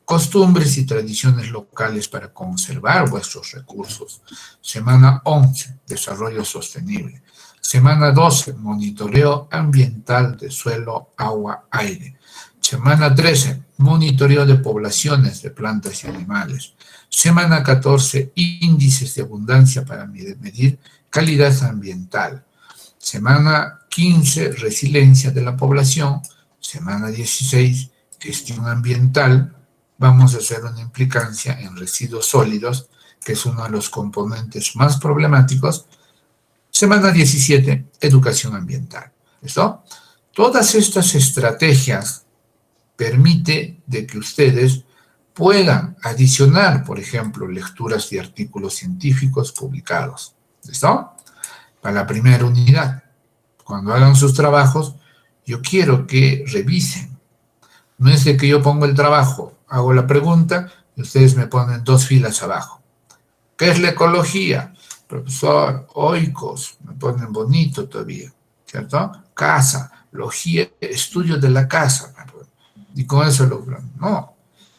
Costumbres y tradiciones locales para conservar vuestros recursos. Semana 11, desarrollo sostenible. Semana 12, monitoreo ambiental de suelo, agua, aire. Semana 13, monitoreo de poblaciones de plantas y animales. Semana 14, índices de abundancia para medir calidad ambiental. Semana 15, resiliencia de la población. Semana 16, gestión ambiental. Vamos a hacer una implicancia en residuos sólidos, que es uno de los componentes más problemáticos. Semana 17, educación ambiental. ¿Listo? Todas estas estrategias permiten de que ustedes puedan adicionar, por ejemplo, lecturas de artículos científicos publicados. ¿Listo? Para la primera unidad. Cuando hagan sus trabajos, yo quiero que revisen. No es de que yo pongo el trabajo, hago la pregunta y ustedes me ponen 2 filas abajo. ¿Qué es la ecología? Profesor, oikos, me ponen bonito todavía, ¿cierto? Casa, logía, estudio de la casa. Y con eso logran. No.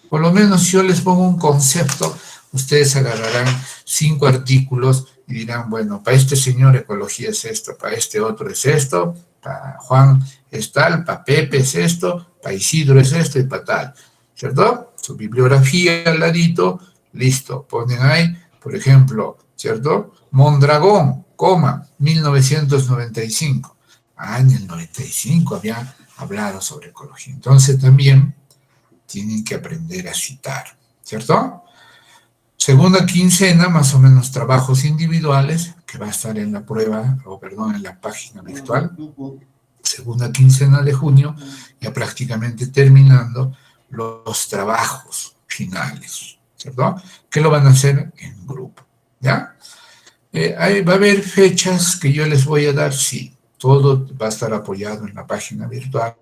Por lo menos si yo les pongo un concepto, ustedes agarrarán 5 artículos y dirán, bueno, para este señor ecología es esto, para este otro es esto, para Juan es tal, para Pepe es esto, para Isidro es esto y para tal, ¿cierto? Su bibliografía al ladito, listo, ponen ahí, por ejemplo, ¿cierto? Mondragón, 1995. En el 95 había hablado sobre ecología. Entonces también tienen que aprender a citar, ¿cierto? Segunda quincena, más o menos trabajos individuales, que va a estar en la prueba, en la página virtual. Segunda quincena de junio, ya prácticamente terminando los trabajos finales, ¿cierto? Que lo van a hacer en grupo, ¿ya? Ahí va a haber fechas que yo les voy a dar, sí. Todo va a estar apoyado en la página virtual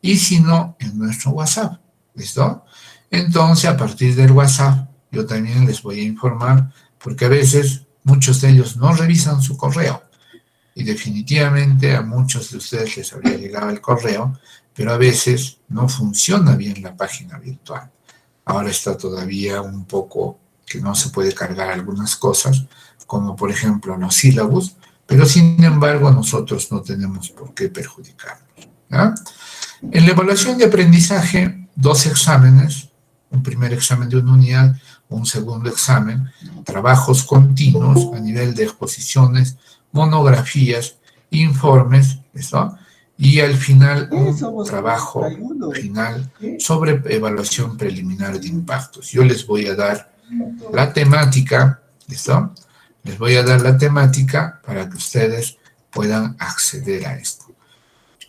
y si no, en nuestro WhatsApp, ¿listo? Entonces, a partir del WhatsApp, yo también les voy a informar, porque a veces muchos de ellos no revisan su correo y definitivamente a muchos de ustedes les habría llegado el correo, pero a veces no funciona bien la página virtual. Ahora está todavía un poco que no se puede cargar algunas cosas, como por ejemplo los sílabos, pero sin embargo nosotros no tenemos por qué perjudicarnos, ¿ya? En la evaluación de aprendizaje, 2 exámenes, un primer examen de una unidad, un segundo examen, trabajos continuos a nivel de exposiciones, monografías, informes, ¿listo? Y al final un trabajo final sobre evaluación preliminar de impactos. Yo les voy a dar la temática, ¿listo? Les voy a dar la temática para que ustedes puedan acceder a esto.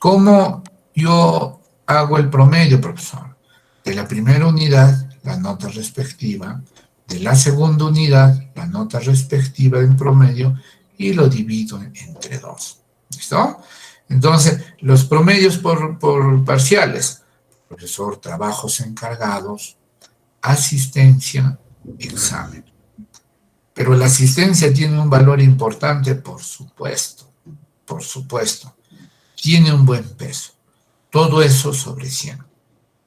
¿Cómo yo hago el promedio, profesor? De la primera unidad, la nota respectiva, de la segunda unidad, la nota respectiva en promedio, y lo divido entre 2. ¿Listo? Entonces, los promedios por parciales, profesor, trabajos encargados, asistencia, examen. Pero la asistencia tiene un valor importante, por supuesto, tiene un buen peso. Todo eso sobre 100.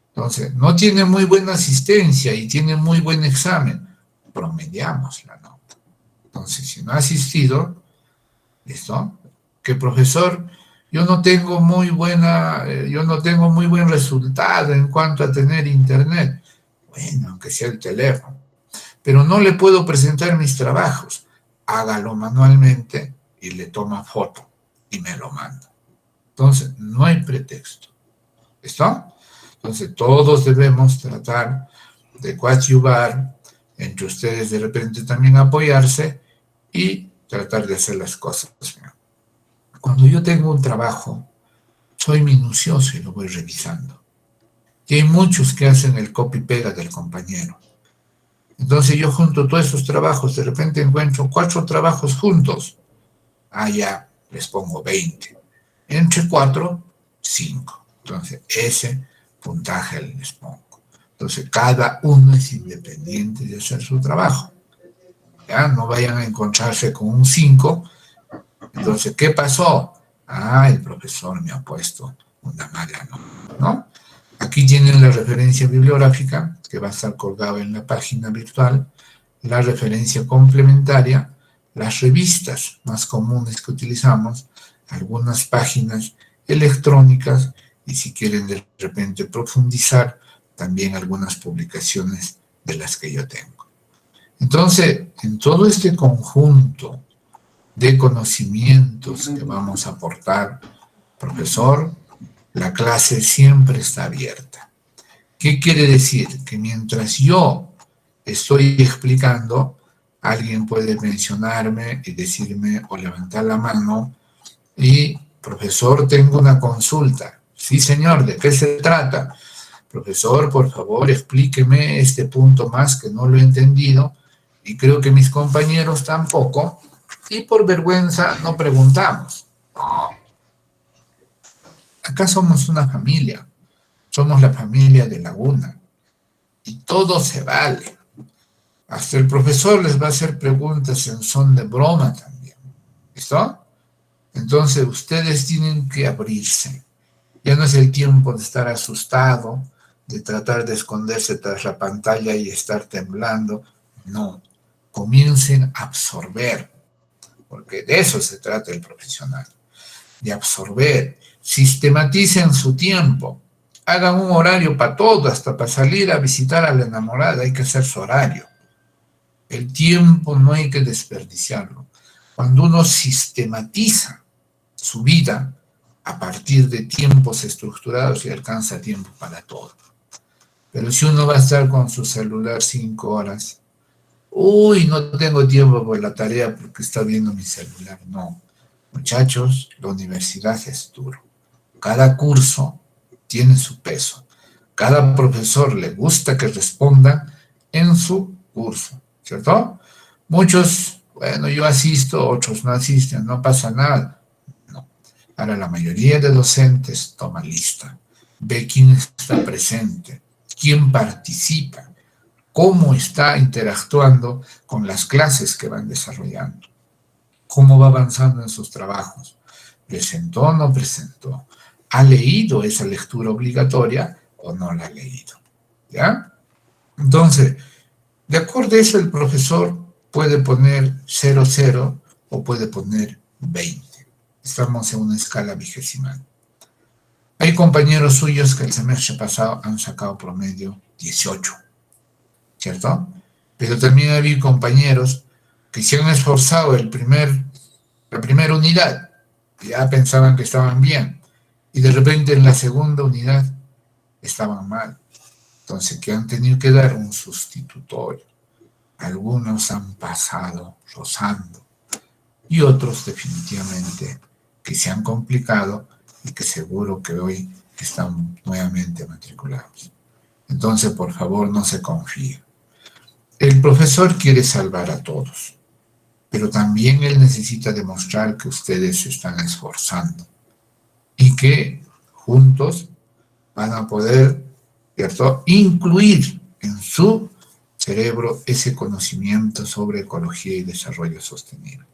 Entonces, no tiene muy buena asistencia y tiene muy buen examen, promediamos la nota. Entonces, si no ha asistido, ¿listo? Que profesor, yo no tengo muy buen resultado en cuanto a tener internet. Bueno, aunque sea el teléfono. Pero no le puedo presentar mis trabajos. Hágalo manualmente y le toma foto y me lo manda. Entonces, no hay pretexto. ¿Listo? Entonces, todos debemos tratar de coadyuvar, entre ustedes de repente también apoyarse y tratar de hacer las cosas. Cuando yo tengo un trabajo, soy minucioso y lo voy revisando. Y hay muchos que hacen el copy-pega del compañero. Entonces yo junto todos esos trabajos, de repente encuentro 4 trabajos juntos. Ya les pongo 20. Entre 4, 5. Entonces ese puntaje les pongo. Entonces cada uno es independiente de hacer su trabajo. Ya no vayan a encontrarse con un 5. Entonces, ¿qué pasó? El profesor me ha puesto una mala nota, ¿no? Aquí tienen la referencia bibliográfica, que va a estar colgada en la página virtual, la referencia complementaria, las revistas más comunes que utilizamos, algunas páginas electrónicas y si quieren de repente profundizar, también algunas publicaciones de las que yo tengo. Entonces, en todo este conjunto de conocimientos que vamos a aportar, profesor, la clase siempre está abierta. ¿Qué quiere decir? Que mientras yo estoy explicando, alguien puede mencionarme y decirme o levantar la mano y, profesor, tengo una consulta. Sí, señor, ¿de qué se trata? Profesor, por favor, explíqueme este punto más que no lo he entendido y creo que mis compañeros tampoco y por vergüenza no preguntamos. No. Acá somos una familia, somos la familia de Laguna y todo se vale. Hasta el profesor les va a hacer preguntas en son de broma también. ¿Listo? Entonces ustedes tienen que abrirse. Ya no es el tiempo de estar asustado, de tratar de esconderse tras la pantalla y estar temblando. No, comiencen a absorber, porque de eso se trata el profesional, de absorber. Sistematicen su tiempo, hagan un horario para todo, hasta para salir a visitar a la enamorada hay que hacer su horario. El tiempo no hay que desperdiciarlo. Cuando uno sistematiza su vida a partir de tiempos estructurados y alcanza tiempo para todo. Pero si uno va a estar con su celular 5 horas, uy, no tengo tiempo por la tarea porque está viendo mi celular. No, muchachos, la universidad es duro. Cada curso tiene su peso. Cada profesor le gusta que responda en su curso, ¿cierto? Muchos, bueno, yo asisto, otros no asisten, no pasa nada. No. Ahora la mayoría de docentes toma lista, ve quién está presente, quién participa, cómo está interactuando con las clases que van desarrollando, cómo va avanzando en sus trabajos, presentó o no presentó, ha leído esa lectura obligatoria o no la ha leído, ¿ya? Entonces, de acuerdo a eso, el profesor puede poner 0,0 o puede poner 20. Estamos en una escala vigesimal. Hay compañeros suyos que el semestre pasado han sacado promedio 18, ¿cierto? Pero también ha habido compañeros que se han esforzado la primera unidad, ya pensaban que estaban bien, y de repente en la segunda unidad estaban mal. Entonces, que han tenido que dar un sustitutorio. Algunos han pasado rozando y otros definitivamente que se han complicado y que seguro que hoy están nuevamente matriculados. Entonces, por favor, no se confíen. El profesor quiere salvar a todos, pero también él necesita demostrar que ustedes se están esforzando y que juntos van a poder, ¿cierto?, incluir en su cerebro ese conocimiento sobre ecología y desarrollo sostenible.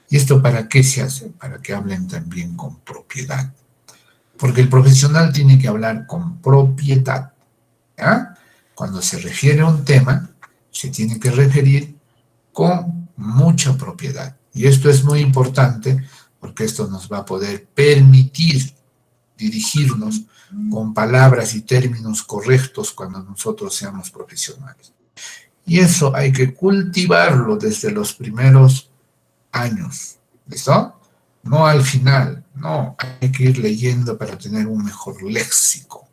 ¿Y esto para qué se hace? Para que hablen también con propiedad. Porque el profesional tiene que hablar con propiedad, ¿ya? Cuando se refiere a un tema, se tiene que referir con mucha propiedad. Y esto es muy importante porque esto nos va a poder permitir dirigirnos con palabras y términos correctos cuando nosotros seamos profesionales. Y eso hay que cultivarlo desde los primeros años, ¿listo? No al final, no, hay que ir leyendo para tener un mejor léxico.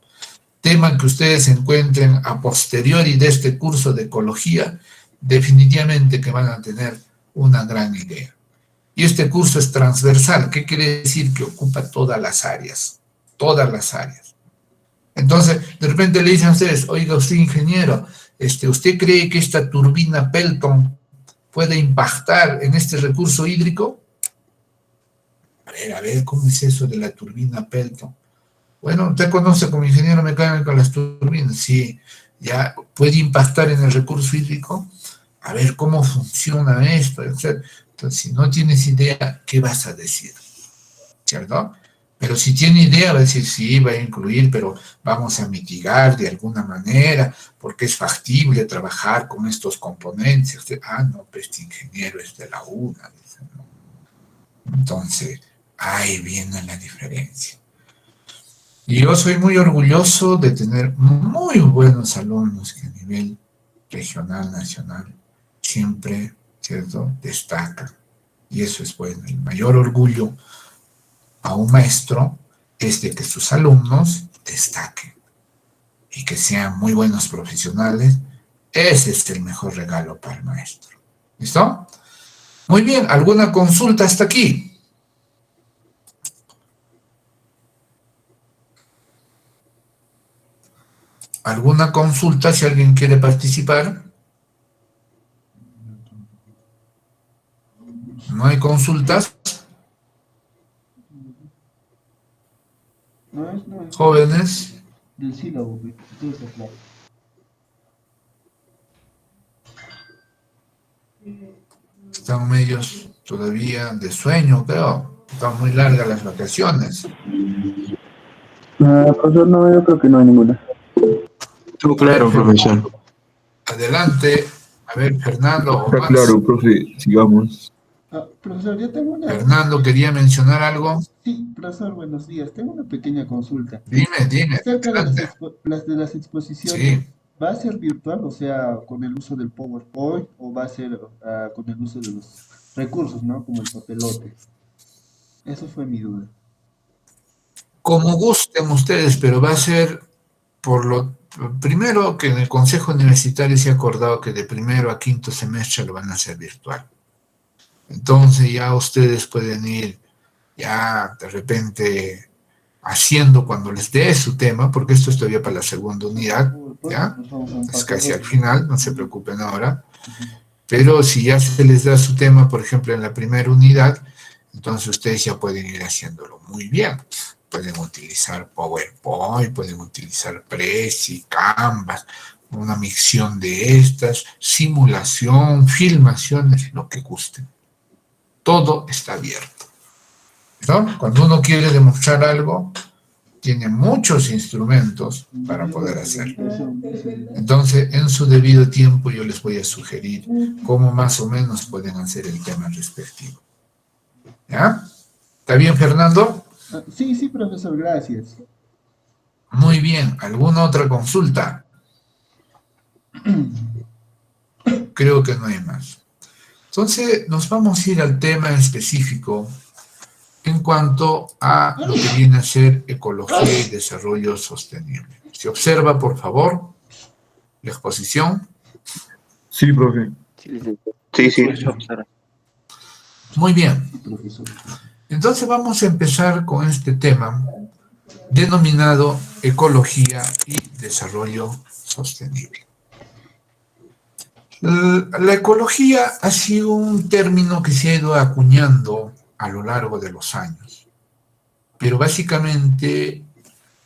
Tema que ustedes encuentren a posteriori de este curso de ecología, definitivamente que van a tener una gran idea. Y este curso es transversal, ¿qué quiere decir? Que ocupa todas las áreas, todas las áreas. Entonces, de repente le dicen a ustedes, oiga usted ingeniero, ¿usted cree que esta turbina Pelton puede impactar en este recurso hídrico? A ver, ¿cómo es eso de la turbina Pelton? Bueno, usted conoce como ingeniero mecánico las turbinas, sí, ya puede impactar en el recurso hídrico. A ver, ¿cómo funciona esto? Entonces, si no tienes idea, ¿qué vas a decir? ¿Cierto? Pero si tiene idea, va a decir, sí, va a incluir, pero vamos a mitigar de alguna manera, porque es factible trabajar con estos componentes. No, pues este ingeniero es de la UNA. Dice, ¿no? Entonces, ahí viene la diferencia. Y yo soy muy orgulloso de tener muy buenos alumnos que a nivel regional, nacional, siempre, ¿cierto?, destacan. Y eso es bueno. El mayor orgullo a un maestro es de que sus alumnos destaquen y que sean muy buenos profesionales. Ese es el mejor regalo para el maestro. ¿Listo? Muy bien, ¿alguna consulta hasta aquí? ¿Alguna consulta si alguien quiere participar? ¿No hay consultas? Jóvenes. Del sílabo, claro. Están medios todavía de sueño, creo. Están muy largas las vacaciones. Profesor, no, yo creo que no hay ninguna. Todo claro, profesor. Adelante. A ver, Fernando. Está claro, profe, sigamos. Profesor, yo tengo una... Fernando, ¿quería mencionar algo? Sí, profesor, buenos días. Tengo una pequeña consulta. Dime. Acerca de Adelante. de las exposiciones, Sí. ¿va a ser virtual, o sea, con el uso del PowerPoint, o va a ser con el uso de los recursos, ¿no? Como el papelote. Eso fue mi duda. Como gusten ustedes, pero va a ser por lo primero que en el Consejo Universitario se ha acordado que de primero a quinto semestre lo van a hacer virtual. Entonces ya ustedes pueden ir ya de repente haciendo cuando les dé su tema, porque esto es todavía para la segunda unidad, ¿ya? Es casi al final, no se preocupen ahora. Pero si ya se les da su tema, por ejemplo, en la primera unidad, entonces ustedes ya pueden ir haciéndolo muy bien. Pueden utilizar PowerPoint, pueden utilizar Prezi, Canvas, una micción de estas, simulación, filmaciones, lo que gusten. Todo está abierto, ¿no? Cuando uno quiere demostrar algo, tiene muchos instrumentos para poder hacerlo. Entonces, en su debido tiempo, yo les voy a sugerir cómo más o menos pueden hacer el tema respectivo. ¿Ya? ¿Está bien, Fernando? Sí, profesor, gracias. Muy bien. ¿Alguna otra consulta? Creo que no hay más. Entonces, nos vamos a ir al tema específico en cuanto a lo que viene a ser ecología y desarrollo sostenible. ¿Se observa, por favor, la exposición? Sí, profe. Sí. Muy bien. Entonces vamos a empezar con este tema denominado ecología y desarrollo sostenible. La ecología ha sido un término que se ha ido acuñando a lo largo de los años, pero básicamente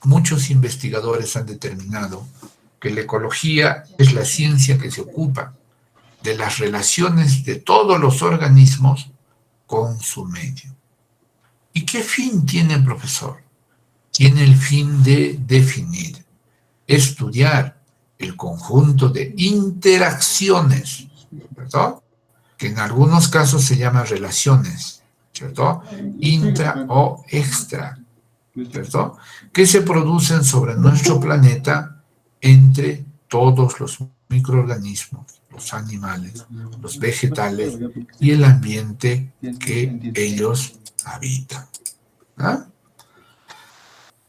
muchos investigadores han determinado que la ecología es la ciencia que se ocupa de las relaciones de todos los organismos con su medio. ¿Y qué fin tiene el profesor? Tiene el fin de definir, estudiar el conjunto de interacciones, ¿cierto? Que en algunos casos se llaman relaciones, ¿cierto? Intra o extra, ¿cierto? Que se producen sobre nuestro planeta entre todos los microorganismos, los animales, los vegetales y el ambiente que ellos habitan. ¿Ah?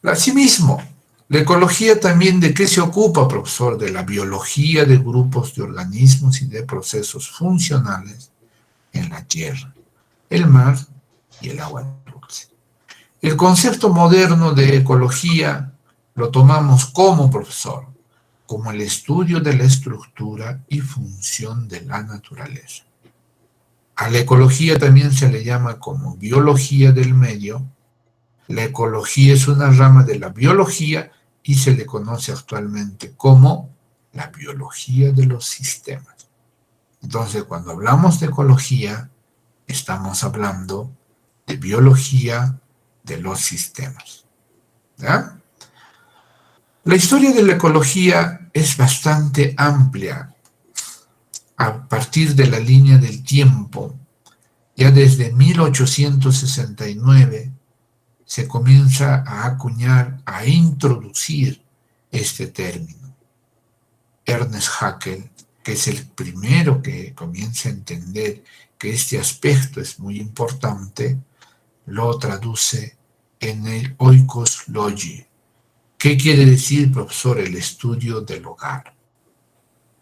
Asimismo, la ecología también, ¿de qué se ocupa, profesor? De la biología de grupos de organismos y de procesos funcionales en la tierra, el mar y el agua dulce. El concepto moderno de ecología lo tomamos como, profesor, como el estudio de la estructura y función de la naturaleza. A la ecología también se le llama como biología del medio. La ecología es una rama de la biología y se le conoce actualmente como la biología de los sistemas. Entonces, cuando hablamos de ecología, estamos hablando de biología de los sistemas. ¿Ya? La historia de la ecología es bastante amplia. A partir de la línea del tiempo, ya desde 1869 se comienza a acuñar, a introducir este término. Ernest Haeckel, que es el primero que comienza a entender que este aspecto es muy importante, lo traduce en el oikos logi. ¿Qué quiere decir, profesor? El estudio del hogar.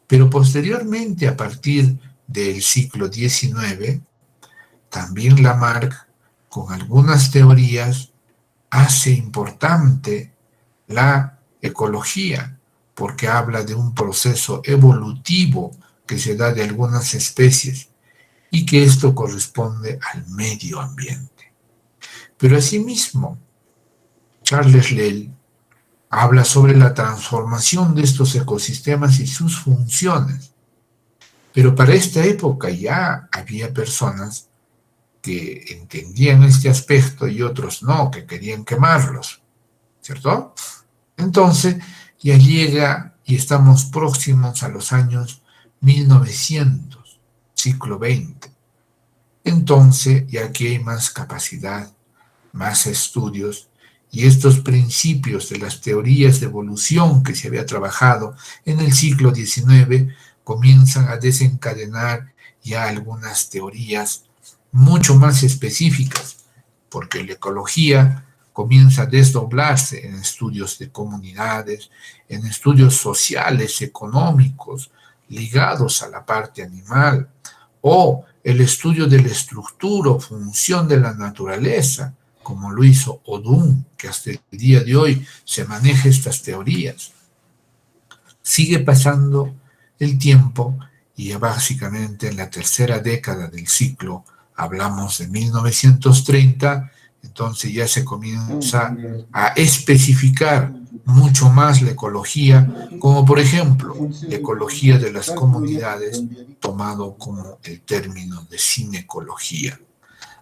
Pero posteriormente, a partir del siglo XIX, también Lamarck, con algunas teorías, hace importante la ecología, porque habla de un proceso evolutivo que se da de algunas especies y que esto corresponde al medio ambiente. Pero asimismo, Charles Lyell habla sobre la transformación de estos ecosistemas y sus funciones. Pero para esta época ya había personas que entendían este aspecto y otros no, que querían quemarlos, ¿cierto? Entonces ya llega y estamos próximos a los años 1900, siglo XX. Entonces ya aquí hay más capacidad, más estudios, y estos principios de las teorías de evolución que se había trabajado en el siglo XIX comienzan a desencadenar ya algunas teorías mucho más específicas, porque la ecología comienza a desdoblarse en estudios de comunidades, en estudios sociales, económicos, ligados a la parte animal, o el estudio de la estructura o función de la naturaleza, como lo hizo Odum, que hasta el día de hoy se maneja estas teorías. Sigue pasando el tiempo y ya básicamente en la tercera década del siglo, hablamos de 1930, entonces ya se comienza a especificar mucho más la ecología, como por ejemplo la ecología de las comunidades, tomado como el término de cinecología.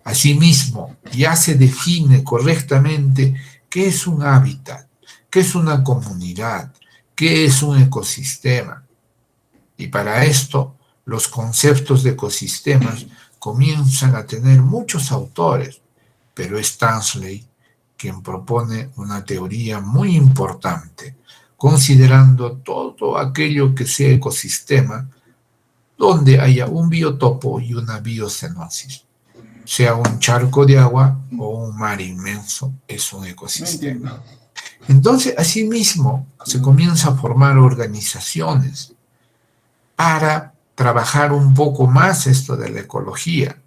Asimismo, ya se define correctamente qué es un hábitat, qué es una comunidad, qué es un ecosistema. Y para esto, los conceptos de ecosistemas comienzan a tener muchos autores, pero es Tansley quien propone una teoría muy importante, considerando todo aquello que sea ecosistema, donde haya un biotopo y una biocenosis. Sea un charco de agua o un mar inmenso, es un ecosistema. Entonces, asimismo, se comienza a formar organizaciones para trabajar un poco más esto de la ecología,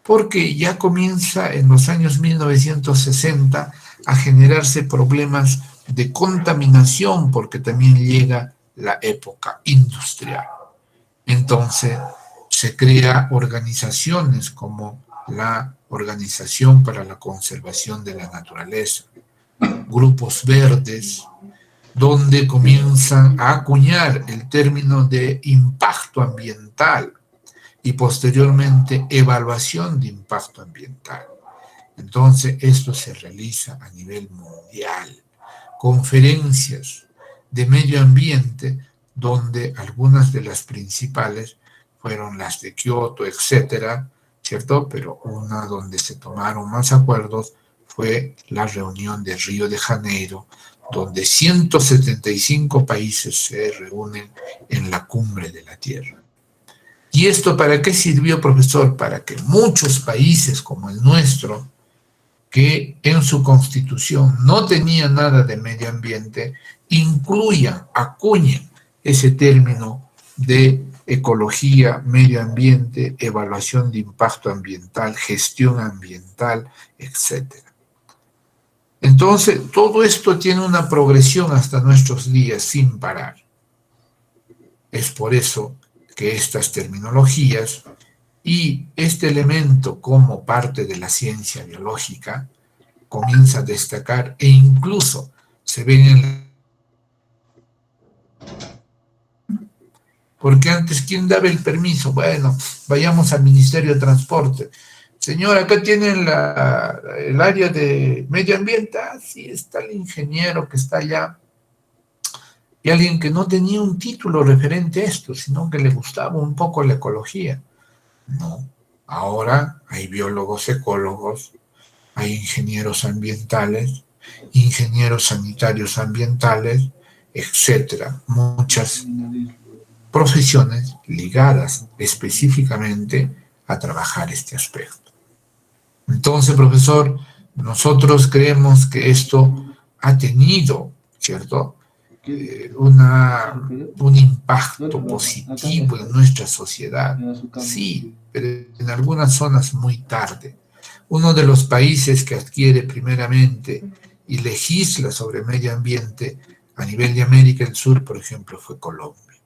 porque ya comienza en los años 1960 a generarse problemas de contaminación, porque también llega la época industrial. Entonces, se crean organizaciones como la Organización para la Conservación de la Naturaleza, grupos verdes, donde comienzan a acuñar el término de impacto ambiental y posteriormente evaluación de impacto ambiental. Entonces, esto se realiza a nivel mundial, conferencias de medio ambiente, donde algunas de las principales fueron las de Kioto, etcétera, ¿cierto? Pero una donde se tomaron más acuerdos fue la reunión de Río de Janeiro, donde 175 países se reúnen en la cumbre de la Tierra. ¿Y esto para qué sirvió, profesor? Para que muchos países como el nuestro, que en su constitución no tenía nada de medio ambiente, incluyan, acuñen ese término de ecología, medio ambiente, evaluación de impacto ambiental, gestión ambiental, etc. Entonces, todo esto tiene una progresión hasta nuestros días sin parar. Es por eso que estas terminologías y este elemento como parte de la ciencia biológica comienza a destacar e incluso se ven en... Porque antes, ¿quién daba el permiso? Bueno, vayamos al Ministerio de Transporte. Señora, acá tienen el área de medio ambiente. Ah, sí, está el ingeniero que está allá. Y alguien que no tenía un título referente a esto, sino que le gustaba un poco la ecología. No. Ahora hay biólogos ecólogos, hay ingenieros ambientales, ingenieros sanitarios ambientales, etcétera. Muchas profesiones ligadas específicamente a trabajar este aspecto. Entonces, profesor, nosotros creemos que esto ha tenido, ¿cierto?, un impacto positivo en nuestra sociedad. Sí, pero en algunas zonas muy tarde. Uno de los países que adquiere primeramente y legisla sobre medio ambiente a nivel de América del Sur, por ejemplo, fue Colombia.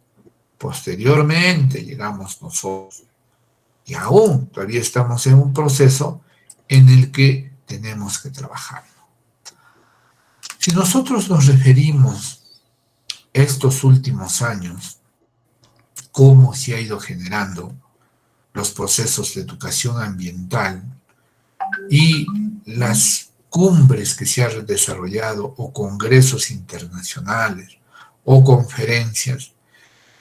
Posteriormente llegamos nosotros y aún todavía estamos en un proceso en el que tenemos que trabajar. Si nosotros nos referimos estos últimos años, cómo se ha ido generando los procesos de educación ambiental y las cumbres que se han desarrollado o congresos internacionales o conferencias,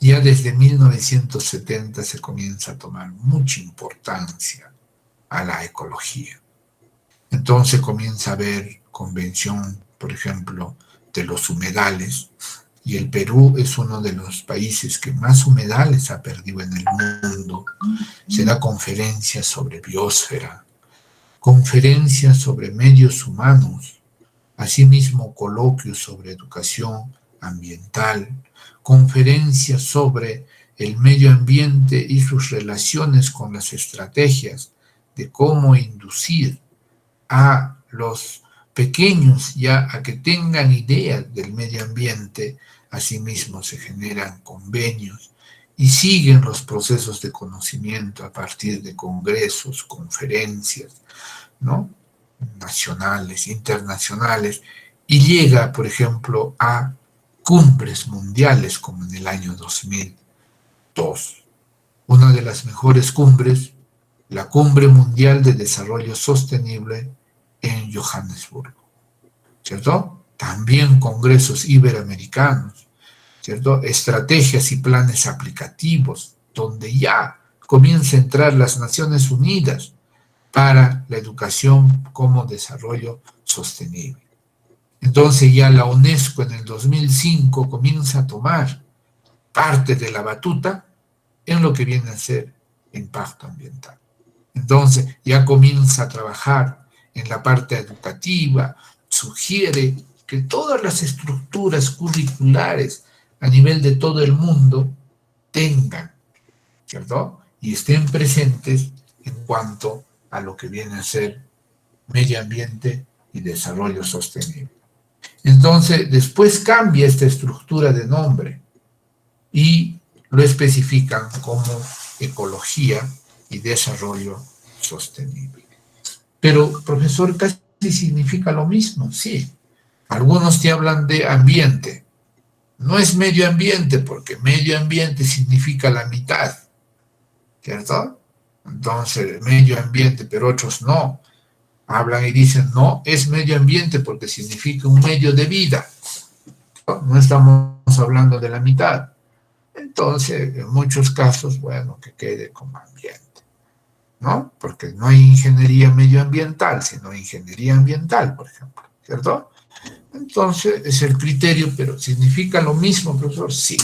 ya desde 1970 se comienza a tomar mucha importancia a la ecología. Entonces comienza a haber convención, por ejemplo, de los humedales, y el Perú es uno de los países que más humedales ha perdido en el mundo. Se da conferencias sobre biosfera, conferencias sobre medios humanos, asimismo coloquios sobre educación ambiental, conferencias sobre el medio ambiente y sus relaciones con las estrategias de cómo inducir a los pequeños ya a que tengan idea del medio ambiente. Asimismo se generan convenios y siguen los procesos de conocimiento a partir de congresos, conferencias, ¿no?, nacionales, internacionales, y llega, por ejemplo, a cumbres mundiales como en el año 2002. Una de las mejores cumbres, la Cumbre Mundial de Desarrollo Sostenible en Johannesburgo, ¿cierto? También congresos iberoamericanos, ¿cierto? Estrategias y planes aplicativos, donde ya comienza a entrar las Naciones Unidas para la educación como desarrollo sostenible. Entonces ya la UNESCO en el 2005 comienza a tomar parte de la batuta en lo que viene a ser impacto ambiental. Entonces ya comienza a trabajar en la parte educativa, sugiere que todas las estructuras curriculares a nivel de todo el mundo tengan, ¿cierto?, y estén presentes en cuanto a lo que viene a ser medio ambiente y desarrollo sostenible. Entonces, después cambia esta estructura de nombre y lo especifican como ecología y desarrollo sostenible. Pero, profesor, casi significa lo mismo, sí. Algunos te hablan de ambiente. No es medio ambiente, porque medio ambiente significa la mitad, ¿cierto? Entonces, medio ambiente, pero otros no. Hablan y dicen, no, es medio ambiente porque significa un medio de vida. No estamos hablando de la mitad. Entonces, en muchos casos, bueno, que quede como ambiente, ¿no? Porque no hay ingeniería medioambiental, sino ingeniería ambiental, por ejemplo, ¿cierto? Entonces, es el criterio, pero ¿significa lo mismo, profesor? Sí.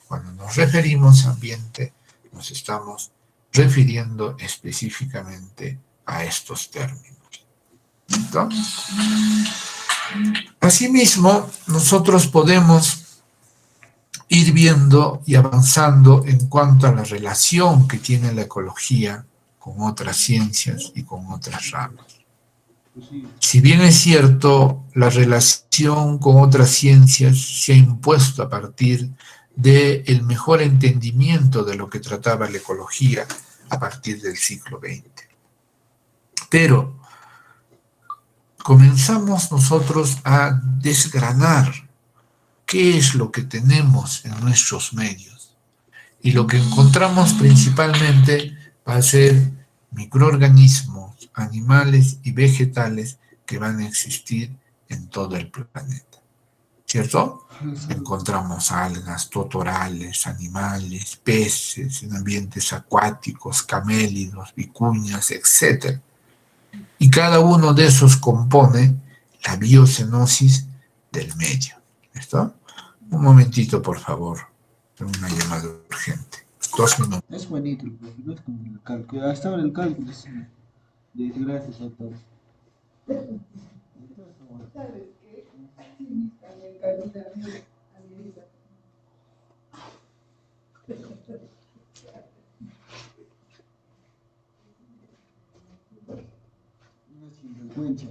Cuando nos referimos a ambiente, nos estamos refiriendo específicamente a estos términos. ¿Listo? Asimismo, nosotros podemos ir viendo y avanzando en cuanto a la relación que tiene la ecología con otras ciencias y con otras ramas. Si bien es cierto, la relación con otras ciencias se ha impuesto a partir del mejor entendimiento de lo que trataba la ecología a partir del siglo XX. Pero comenzamos nosotros a desgranar qué es lo que tenemos en nuestros medios. Y lo que encontramos principalmente va a ser microorganismos, animales y vegetales que van a existir en todo el planeta. ¿Cierto? Encontramos algas, totorales, animales, peces en ambientes acuáticos, camélidos, vicuñas, etc. Y cada uno de esos compone la biocenosis del medio. ¿Listo? Un momentito, por favor. Tengo una llamada urgente. 2 minutos. Es bonito, profe, no es como el cálculo. Hasta ahora el cálculo es de gracias a todos. Una sinvergüenza.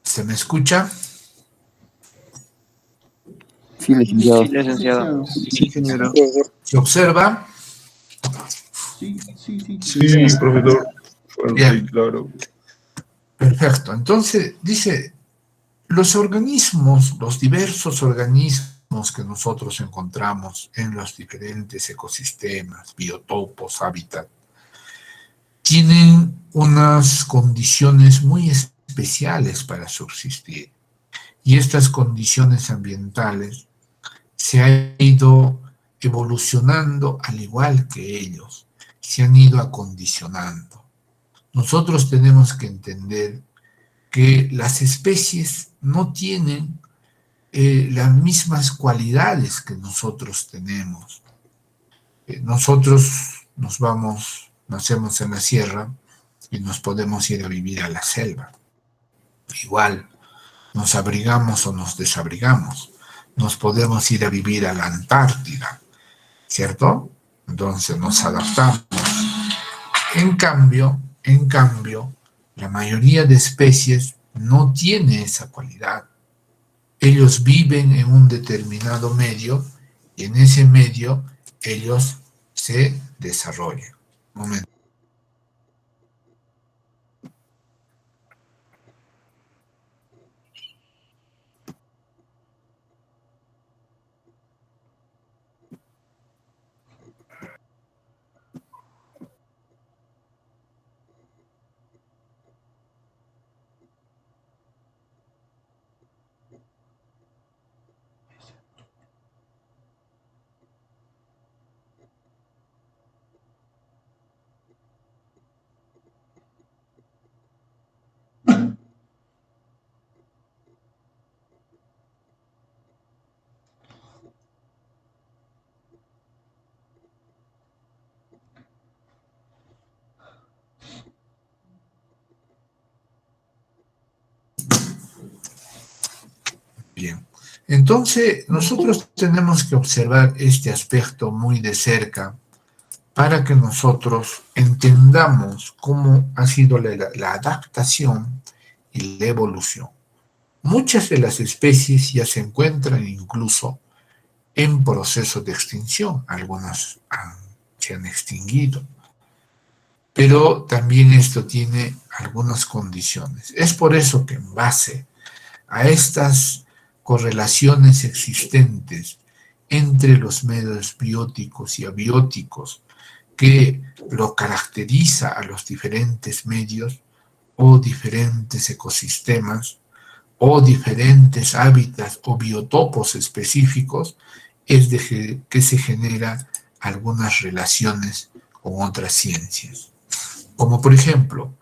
¿Se me escucha? Sí, licenciado. Sí, licenciado. Sí, ingeniero. ¿Se observa? Sí, sí, sí. Sí, profesor. Bien. Sí, claro. Perfecto. Entonces, dice, los organismos, los diversos organismos que nosotros encontramos en los diferentes ecosistemas, biotopos, hábitat, tienen unas condiciones muy especiales para subsistir. Y estas condiciones ambientales se han ido evolucionando al igual que ellos, se han ido acondicionando. Nosotros tenemos que entender que las especies no tienen las mismas cualidades que nosotros tenemos. Nosotros nacemos en la sierra y nos podemos ir a vivir a la selva. Igual, nos abrigamos o nos desabrigamos. Nos podemos ir a vivir a la Antártida, ¿cierto? Entonces nos adaptamos. En cambio, la mayoría de especies no tiene esa cualidad. Ellos viven en un determinado medio y en ese medio ellos se desarrollan. Un momento. Bien. Entonces, nosotros tenemos que observar este aspecto muy de cerca para que nosotros entendamos cómo ha sido la adaptación y la evolución. Muchas de las especies ya se encuentran incluso en proceso de extinción. Algunas se han extinguido. Pero también esto tiene algunas condiciones. Es por eso que en base a estas correlaciones existentes entre los medios bióticos y abióticos que lo caracteriza a los diferentes medios o diferentes ecosistemas o diferentes hábitats o biotopos específicos, es de que se generan algunas relaciones con otras ciencias. Como por ejemplo,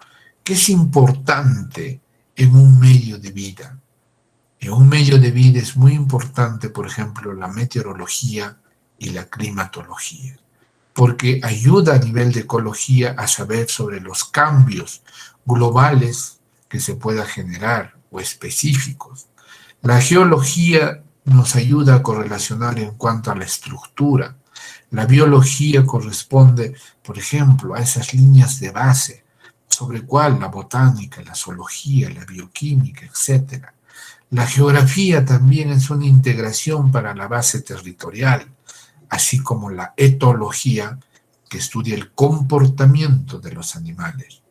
¿qué es importante en un medio de vida? En un medio de vida es muy importante, por ejemplo, la meteorología y la climatología, porque ayuda a nivel de ecología a saber sobre los cambios globales que se pueda generar o específicos. La geología nos ayuda a correlacionar en cuanto a la estructura. La biología corresponde, por ejemplo, a esas líneas de base sobre cuál la botánica, la zoología, la bioquímica, etc. La geografía también es una integración para la base territorial, así como la etología, que estudia el comportamiento de los animales.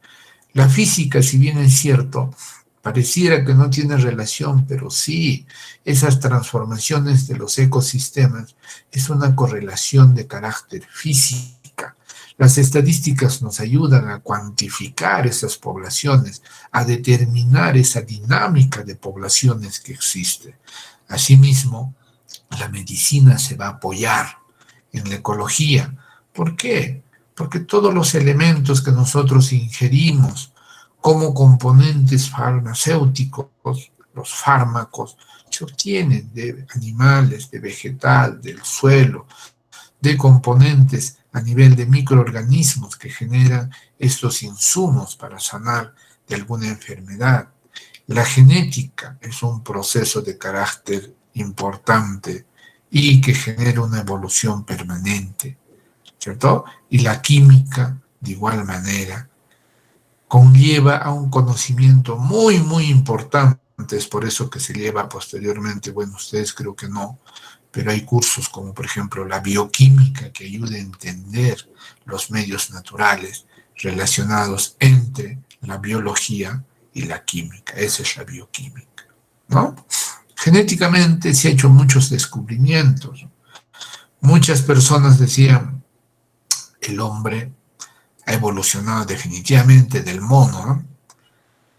La física, si bien es cierto, pareciera que no tiene relación, pero sí, esas transformaciones de los ecosistemas es una correlación de carácter física. Las estadísticas nos ayudan a cuantificar esas poblaciones, a determinar esa dinámica de poblaciones que existe. Asimismo, la medicina se va a apoyar en la ecología. ¿Por qué? Porque todos los elementos que nosotros ingerimos como componentes farmacéuticos, los fármacos, se obtienen de animales, de vegetal, del suelo, de componentes a nivel de microorganismos que generan estos insumos para sanar de alguna enfermedad. La genética es un proceso de carácter importante y que genera una evolución permanente, ¿cierto? Y la química, de igual manera, conlleva a un conocimiento muy, muy importante. Es por eso que se lleva posteriormente, bueno, ustedes creo que no, pero hay cursos como por ejemplo la bioquímica que ayuda a entender los medios naturales relacionados entre la biología y la química. Esa es la bioquímica, ¿no? Genéticamente se han hecho muchos descubrimientos. Muchas personas decían, el hombre ha evolucionado definitivamente del mono, ¿no?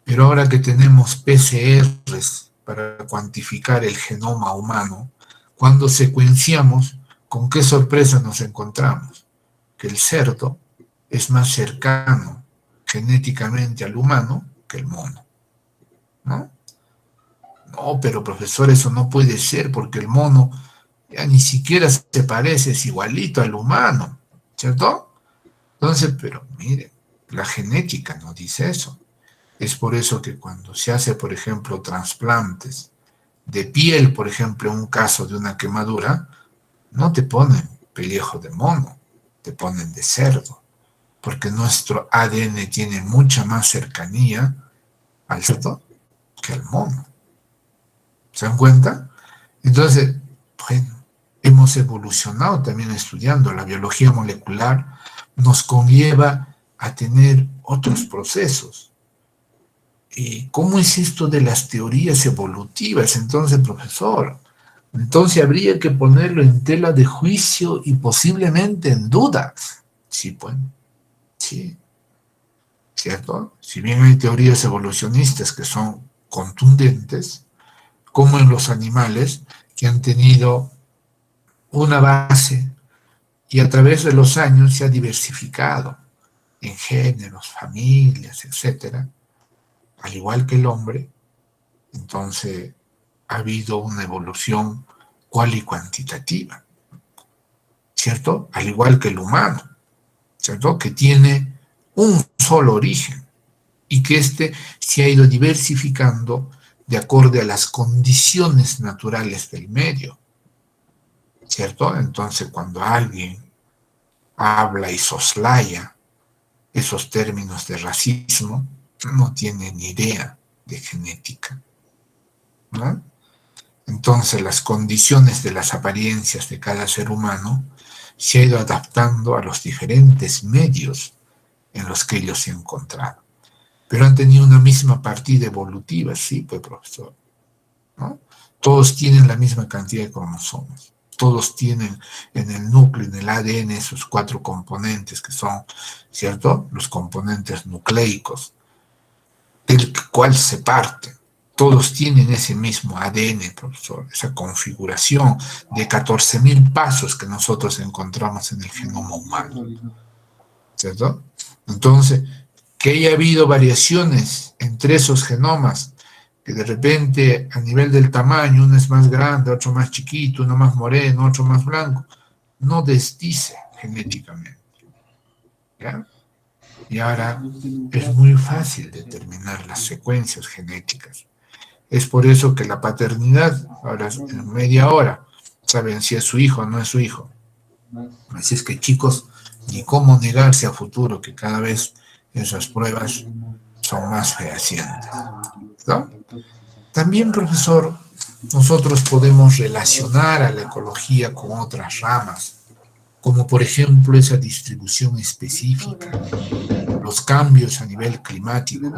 Pero ahora que tenemos PCRs para cuantificar el genoma humano, cuando secuenciamos, ¿con qué sorpresa nos encontramos? Que el cerdo es más cercano genéticamente al humano que el mono, ¿no? No, pero profesor, eso no puede ser porque el mono ya ni siquiera se parece, es igualito al humano. ¿cierto? Entonces, pero mire, la genética no dice eso. Es por eso que cuando se hace, por ejemplo, trasplantes de piel, por ejemplo, en un caso de una quemadura, no te ponen pellejo de mono, te ponen de cerdo, porque nuestro ADN tiene mucha más cercanía al cerdo que al mono. ¿Se dan cuenta? Entonces, bueno, hemos evolucionado también estudiando la biología molecular, nos conlleva a tener otros procesos. ¿Y cómo es esto de las teorías evolutivas? Entonces, profesor, entonces habría que ponerlo en tela de juicio y posiblemente en duda. Sí, pues, sí, ¿cierto? Si bien hay teorías evolucionistas que son contundentes, como en los animales, que han tenido una base y a través de los años se ha diversificado en géneros, familias, etcétera, al igual que el hombre, entonces ha habido una evolución cual y cuantitativa, ¿cierto? Al igual que el humano, ¿cierto? Que tiene un solo origen y que éste se ha ido diversificando de acuerdo a las condiciones naturales del medio, ¿cierto? Entonces, cuando alguien habla y soslaya esos términos de racismo, no tiene ni idea de genética, ¿no? Entonces, las condiciones de las apariencias de cada ser humano se ha ido adaptando a los diferentes medios en los que ellos se han encontrado. Pero han tenido una misma partida evolutiva, sí, pues, profesor, ¿no? Todos tienen la misma cantidad de cromosomas. Todos tienen en el núcleo, en el ADN, esos 4 componentes que son, ¿cierto? Los componentes nucleicos, del cual se parte. Todos tienen ese mismo ADN, profesor, esa configuración de 14.000 pasos que nosotros encontramos en el genoma humano, ¿cierto? Entonces, que haya habido variaciones entre esos genomas, que de repente a nivel del tamaño uno es más grande, otro más chiquito, uno más moreno, otro más blanco, no desdice genéticamente, ¿ya? Y ahora es muy fácil determinar las secuencias genéticas. Es por eso que la paternidad, ahora en media hora, saben si es su hijo o no es su hijo. Así es que, chicos, ni cómo negarse a futuro que cada vez esas pruebas son más fehacientes, ¿no? También, profesor, nosotros podemos relacionar a la ecología con otras ramas, como por ejemplo esa distribución específica, los cambios a nivel climático,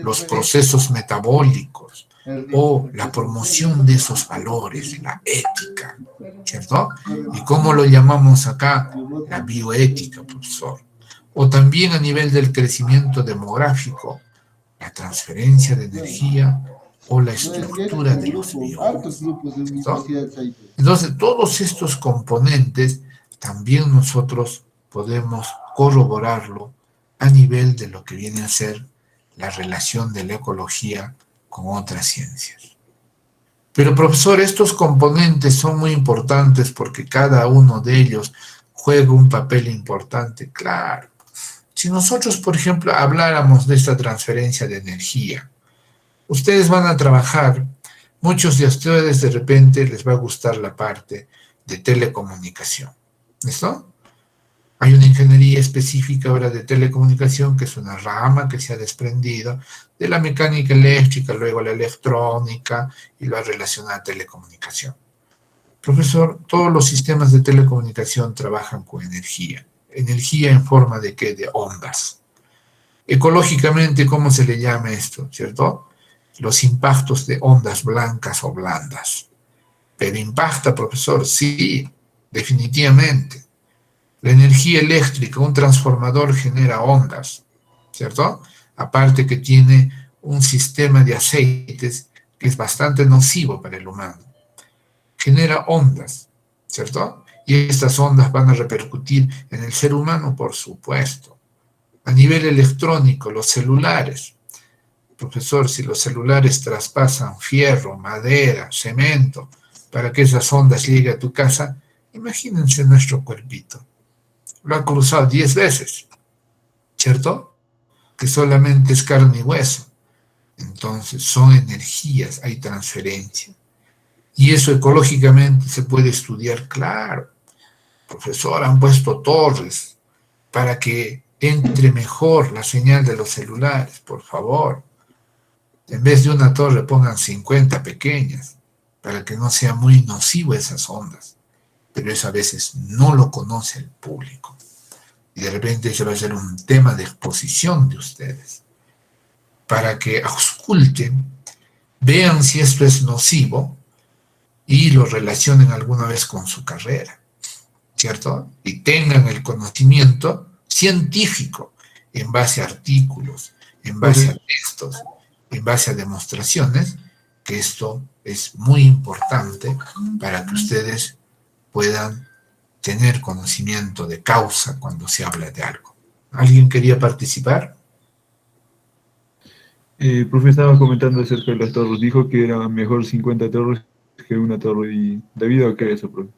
los procesos metabólicos o la promoción de esos valores, la ética, ¿cierto? ¿Y cómo lo llamamos acá? La bioética, profesor. O también a nivel del crecimiento demográfico, la transferencia de energía o la estructura de los biomas, ¿cierto? Entonces, todos estos componentes también nosotros podemos corroborarlo a nivel de lo que viene a ser la relación de la ecología con otras ciencias. Pero, profesor, estos componentes son muy importantes porque cada uno de ellos juega un papel importante. Claro, si nosotros, por ejemplo, habláramos de esta transferencia de energía, ustedes van a trabajar, muchos de ustedes de repente les va a gustar la parte de telecomunicación, ¿listo? Hay una ingeniería específica ahora de telecomunicación que es una rama que se ha desprendido de la mecánica eléctrica, luego la electrónica y la relacionada a telecomunicación. Profesor, todos los sistemas de telecomunicación trabajan con energía. ¿Energía en forma de qué? De ondas. Ecológicamente, ¿cómo se le llama esto? ¿Cierto? Los impactos de ondas blancas o blandas. ¿Pero impacta, profesor? Sí, definitivamente. La energía eléctrica, un transformador genera ondas, ¿cierto? Aparte que tiene un sistema de aceites que es bastante nocivo para el humano. Genera ondas, ¿cierto? Y estas ondas van a repercutir en el ser humano, por supuesto. A nivel electrónico, los celulares. Profesor, si los celulares traspasan fierro, madera, cemento, para que esas ondas lleguen a tu casa, imagínense nuestro cuerpito. lo ha cruzado 10 veces, ¿cierto? Que solamente es carne y hueso. Entonces, son energías, hay transferencia. Y eso ecológicamente se puede estudiar, claro. Profesor, han puesto torres para que entre mejor la señal de los celulares, por favor. En vez de una torre pongan 50 pequeñas, para que no sea muy nocivo esas ondas. Pero eso a veces no lo conoce el público. Y de repente ese va a ser un tema de exposición de ustedes, para que ausculten, vean si esto es nocivo y lo relacionen alguna vez con su carrera, ¿cierto? Y tengan el conocimiento científico en base a artículos, en base a textos, en base a demostraciones, que esto es muy importante para que ustedes puedan tener conocimiento de causa cuando se habla de algo. ¿Alguien quería participar? Profe, estaba comentando acerca de las torres. Dijo que era mejor 50 torres que una torre. ¿Y debido a qué eso, profe?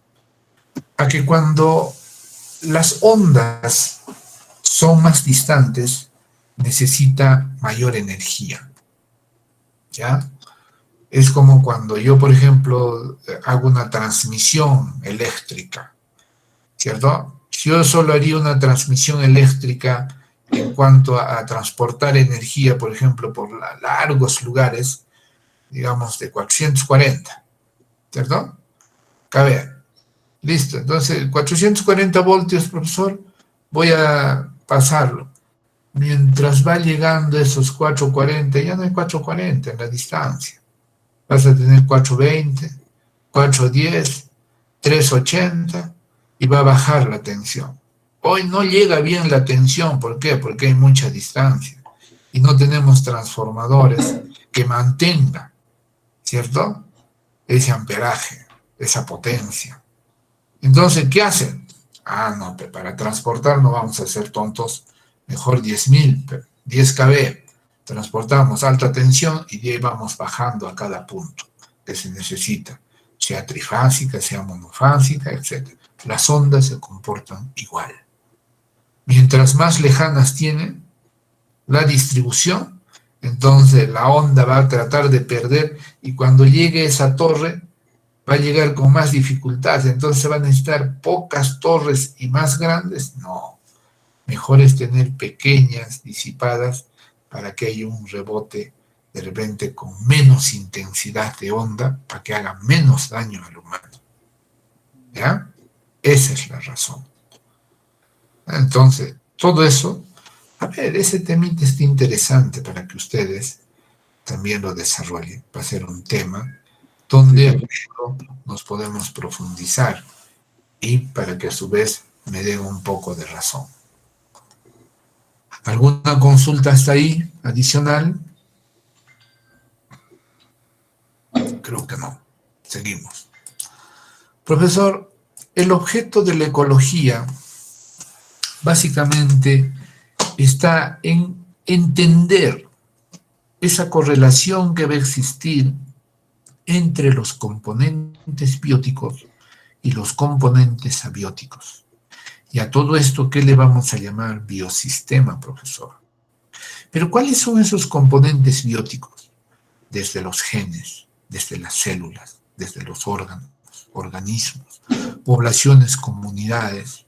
A que cuando las ondas son más distantes, necesita mayor energía, ¿ya? Es como cuando yo, por ejemplo, hago una transmisión eléctrica, ¿cierto? Si yo solo haría una transmisión eléctrica en cuanto a transportar energía, por ejemplo, por largos lugares, digamos de 440, ¿cierto? Cabe. Listo. Entonces, 440 voltios, profesor, voy a pasarlo. Mientras va llegando esos 440, ya no hay 440 en la distancia. Vas a tener 420, 410, 380 y va a bajar la tensión. Hoy no llega bien la tensión, ¿por qué? Porque hay mucha distancia y no tenemos transformadores que mantengan, ¿cierto? Ese amperaje, esa potencia. Entonces, ¿qué hacen? Ah, no, para transportar no vamos a ser tontos, mejor 10.000, 10 kV. Transportamos alta tensión y de ahí vamos bajando a cada punto que se necesita, sea trifásica, sea monofásica, etc. Las ondas se comportan igual. Mientras más lejanas tienen la distribución, entonces la onda va a tratar de perder y cuando llegue esa torre va a llegar con más dificultad, entonces van a necesitar pocas torres y más grandes. No, mejor es tener pequeñas, disipadas, para que haya un rebote de repente con menos intensidad de onda, para que haga menos daño al humano. ¿Ya? Esa es la razón. Entonces, todo eso, a ver, ese temita está interesante para que ustedes también lo desarrollen. Va a ser un tema donde nos podemos profundizar y para que a su vez me den un poco de razón. ¿Alguna consulta hasta ahí adicional? Creo que no. Seguimos. Profesor, el objeto de la ecología básicamente está en entender esa correlación que va a existir entre los componentes bióticos y los componentes abióticos. Y a todo esto, ¿qué le vamos a llamar biosistema, profesor? Pero ¿cuáles son esos componentes bióticos? Desde los genes, desde las células, desde los órganos, organismos, poblaciones, comunidades,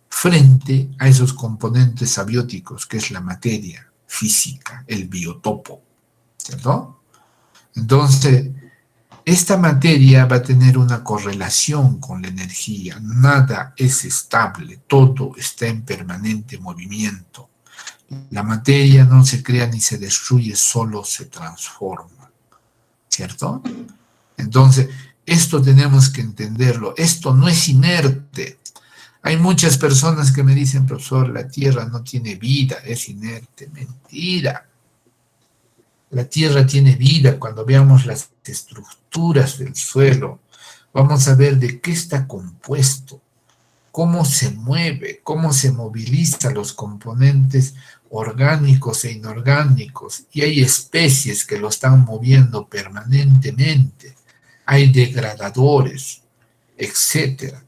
frente a esos componentes abióticos, que es la materia física, el biotopo, ¿cierto? Entonces, esta materia va a tener una correlación con la energía. Nada es estable, todo está en permanente movimiento. La materia no se crea ni se destruye, solo se transforma, ¿cierto? Entonces, esto tenemos que entenderlo. Esto no es inerte. Hay muchas personas que me dicen, profesor, la Tierra no tiene vida, es inerte. Mentira. La Tierra tiene vida. Cuando veamos las estructuras del suelo, vamos a ver de qué está compuesto, cómo se mueve, cómo se movilizan los componentes orgánicos e inorgánicos. Y hay especies que lo están moviendo permanentemente. Hay degradadores, etcétera.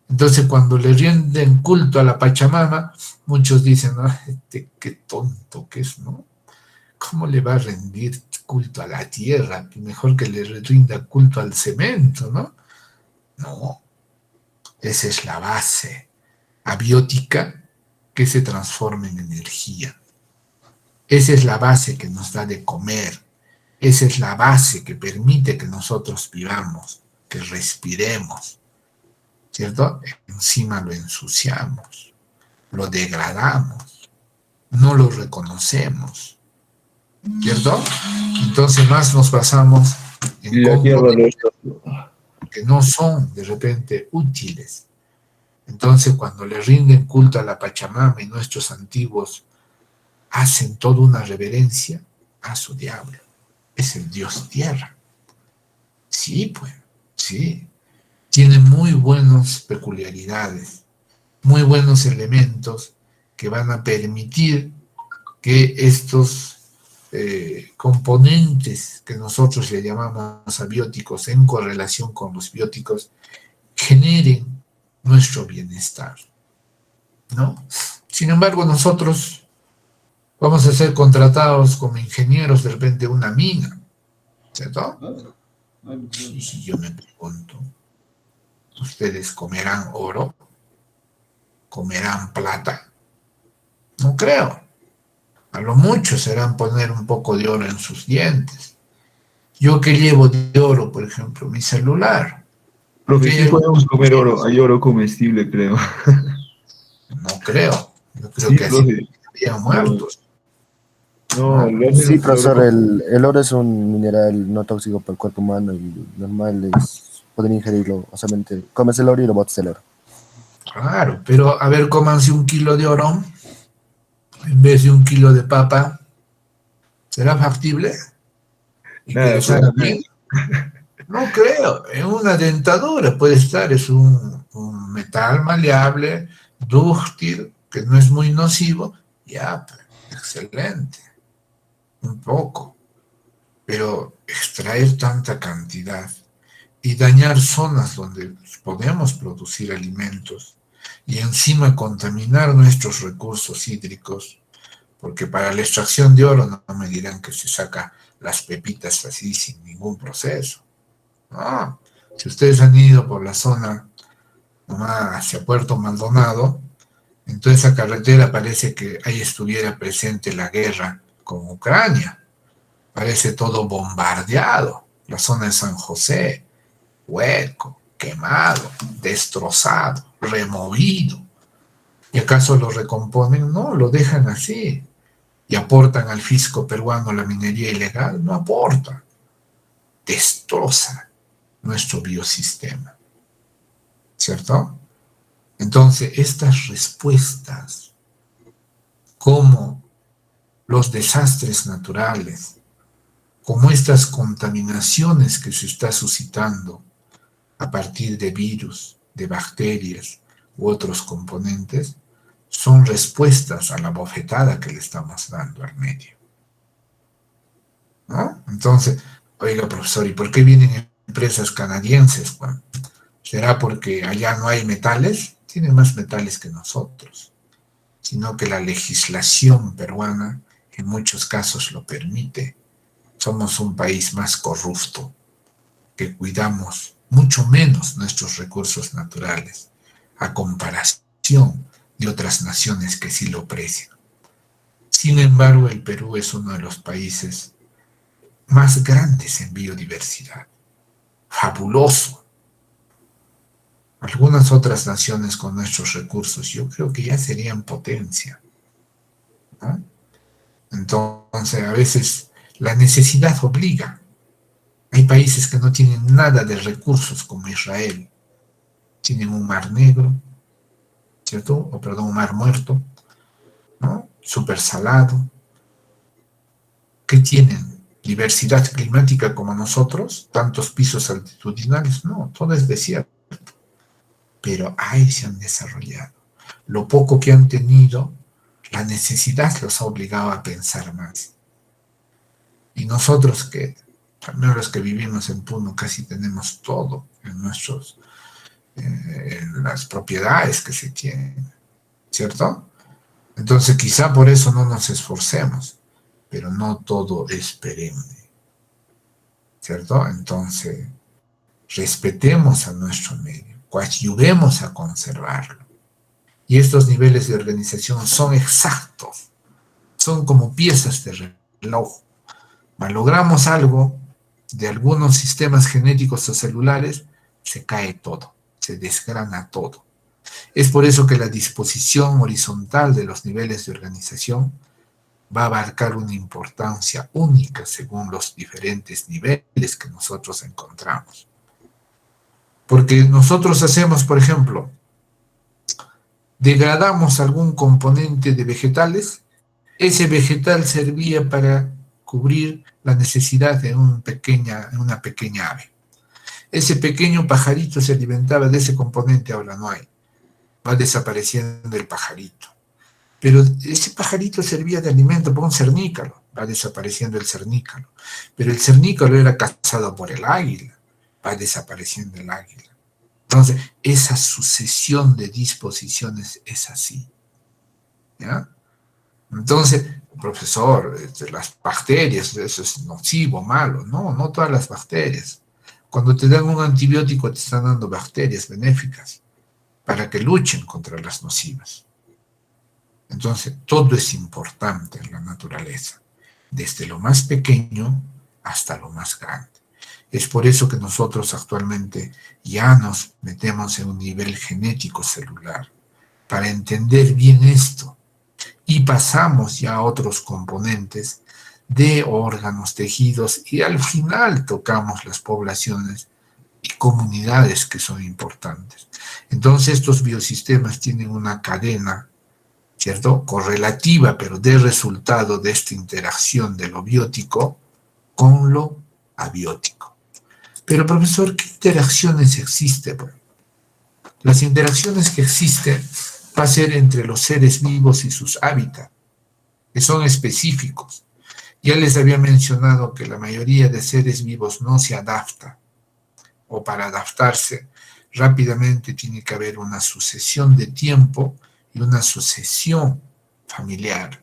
Entonces, cuando le rinden culto a la Pachamama, muchos dicen, "Ah, qué tonto que es, ¿no? ¿Cómo le va a rendir culto a la tierra? Mejor que le rinda culto al cemento, ¿no?". No, esa es la base abiótica que se transforma en energía. Esa es la base que nos da de comer. Esa es la base que permite que nosotros vivamos, que respiremos, ¿cierto? Encima lo ensuciamos, lo degradamos, no lo reconocemos, ¿cierto? Entonces más nos basamos en Y la tierra lo componentes está. que no son de repente útiles. Entonces cuando le rinden culto a la Pachamama y nuestros antiguos hacen toda una reverencia a su diablo, es el dios tierra. Sí, pues, sí. Tiene muy buenas peculiaridades, muy buenos elementos que van a permitir que estos componentes que nosotros le llamamos abióticos en correlación con los bióticos generen nuestro bienestar, ¿no? Sin embargo, nosotros vamos a ser contratados como ingenieros de repente de una mina, ¿cierto? Claro, claro, claro. Y si yo me pregunto, ¿ustedes comerán oro? ¿Comerán plata? No creo. A lo mucho serán poner un poco de oro en sus dientes. Yo que llevo de oro, por ejemplo, mi celular. Profe, sí ¿Qué? podemos comer oro. Hay oro comestible, creo. No creo. Yo creo Sí, que así profe. estarían No, muertos, no, ¿no? lo Sí, hacen el oro profesor, el oro es un mineral no tóxico para el cuerpo humano y normal es poder ingerirlo. O solamente comes el oro y lo botas el oro. Claro, pero a ver, cómanse 1 kilo de oro en vez de 1 kilo de papa. ¿Será factible? Y que nada, les profe. haga bien. No creo, en una dentadura puede estar, es un metal maleable, dúctil, que no es muy nocivo, ya, pues, excelente, un poco, pero extraer tanta cantidad y dañar zonas donde podemos producir alimentos y encima contaminar nuestros recursos hídricos, porque para la extracción de oro no me dirán que se saca las pepitas así sin ningún proceso. No, si ustedes han ido por la zona nomás hacia Puerto Maldonado, en toda esa carretera parece que ahí estuviera presente la guerra con Ucrania. Parece todo bombardeado. La zona de San José, hueco, quemado, destrozado, removido. ¿Y acaso lo recomponen? No, lo dejan así. ¿Y aportan al fisco peruano la minería ilegal? No aportan. Destroza nuestro biosistema, ¿cierto? Entonces, estas respuestas, como los desastres naturales, como estas contaminaciones que se está suscitando a partir de virus, de bacterias u otros componentes, son respuestas a la bofetada que le estamos dando al medio, ¿no? Entonces, oiga, profesor, ¿y por qué vienen empresas canadienses? Bueno, ¿será porque allá no hay metales? Tienen más metales que nosotros, sino que la legislación peruana en muchos casos lo permite. Somos un país más corrupto, que cuidamos mucho menos nuestros recursos naturales, a comparación de otras naciones que sí lo aprecian. Sin embargo, el Perú es uno de los países más grandes en biodiversidad. Fabuloso. Algunas otras naciones con nuestros recursos, yo creo que ya serían potencia, ¿no? Entonces, a veces la necesidad obliga. Hay países que no tienen nada de recursos, como Israel. Tienen un mar negro, ¿cierto? O perdón, un mar muerto, ¿no? Súper salado. ¿Qué tienen? ¿Diversidad climática como nosotros? ¿Tantos pisos altitudinales? No, todo es desierto. Pero ahí se han desarrollado. Lo poco que han tenido, la necesidad los ha obligado a pensar más. Y nosotros que, al menos los que vivimos en Puno, casi tenemos todo en nuestros las propiedades que se tienen, ¿cierto? Entonces quizá por eso no nos esforcemos, pero no todo es perenne, ¿cierto? Entonces respetemos a nuestro medio, coadyuvemos a conservarlo. Y estos niveles de organización son exactos, son como piezas de reloj. Malogramos algo de algunos sistemas genéticos o celulares, se cae todo, se desgrana todo. Es por eso que la disposición horizontal de los niveles de organización va a abarcar una importancia única según los diferentes niveles que nosotros encontramos. Porque nosotros hacemos, por ejemplo, degradamos algún componente de vegetales, ese vegetal servía para cubrir la necesidad de una pequeña ave. Ese pequeño pajarito se alimentaba de ese componente, ahora no hay. Va desapareciendo el pajarito. Pero ese pajarito servía de alimento para un cernícalo, va desapareciendo el cernícalo. Pero el cernícalo era cazado por el águila, va desapareciendo el águila. Entonces, esa sucesión de disposiciones es así, ¿ya? Entonces, profesor, las bacterias, eso es nocivo, malo. No, no todas las bacterias. Cuando te dan un antibiótico, te están dando bacterias benéficas para que luchen contra las nocivas. Entonces, todo es importante en la naturaleza, desde lo más pequeño hasta lo más grande. Es por eso que nosotros actualmente ya nos metemos en un nivel genético celular, para entender bien esto, y pasamos ya a otros componentes de órganos, tejidos, y al final tocamos las poblaciones y comunidades que son importantes. Entonces estos biosistemas tienen una cadena, ¿cierto?, correlativa, pero de resultado de esta interacción de lo biótico con lo abiótico. Pero, profesor, ¿qué interacciones existen? Las interacciones que existen va a ser entre los seres vivos y sus hábitats, que son específicos. Ya les había mencionado que la mayoría de seres vivos no se adapta, o para adaptarse rápidamente tiene que haber una sucesión de tiempo y una sucesión familiar.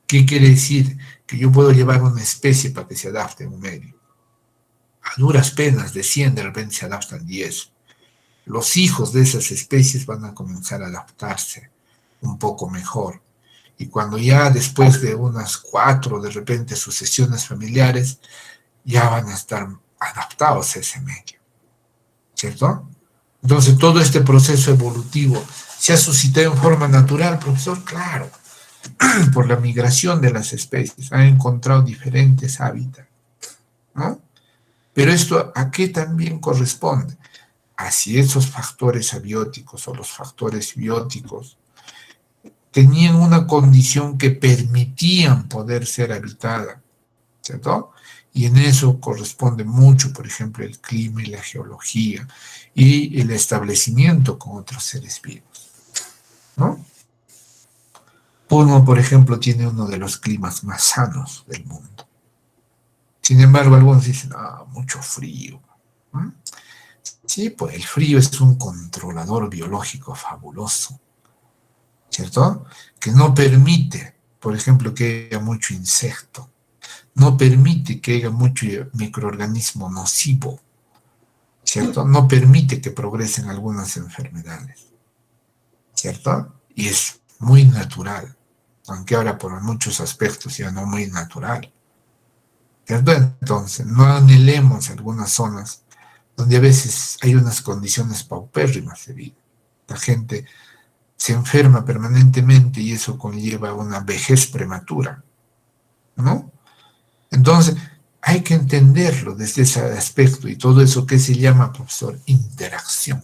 ¿Qué quiere decir? Que yo puedo llevar una especie para que se adapte a un medio. A duras penas de 100 de repente se adaptan 10. Los hijos de esas especies van a comenzar a adaptarse un poco mejor. Y cuando ya después de unas 4 de repente sucesiones familiares, ya van a estar adaptados a ese medio, ¿cierto? Entonces todo este proceso evolutivo se ha suscitado en forma natural, profesor, claro, por la migración de las especies, han encontrado diferentes hábitats, ¿no? Pero esto, ¿a qué también corresponde? A si esos factores abióticos o los factores bióticos tenían una condición que permitían poder ser habitada, ¿cierto? Y en eso corresponde mucho, por ejemplo, el clima y la geología y el establecimiento con otros seres vivos, ¿no? Uno, por ejemplo, tiene uno de los climas más sanos del mundo. Sin embargo, algunos dicen, mucho frío. ¿Mm? Sí, pues el frío es un controlador biológico fabuloso, ¿cierto? Que no permite, por ejemplo, que haya mucho insecto, no permite que haya mucho microorganismo nocivo, ¿cierto? No permite que progresen algunas enfermedades, ¿cierto? Y es muy natural, aunque ahora por muchos aspectos ya no muy natural, ¿cierto? Entonces, no anhelemos algunas zonas donde a veces hay unas condiciones paupérrimas de vida. La gente se enferma permanentemente y eso conlleva una vejez prematura, ¿no? Entonces, hay que entenderlo desde ese aspecto y todo eso que se llama, profesor, interacción.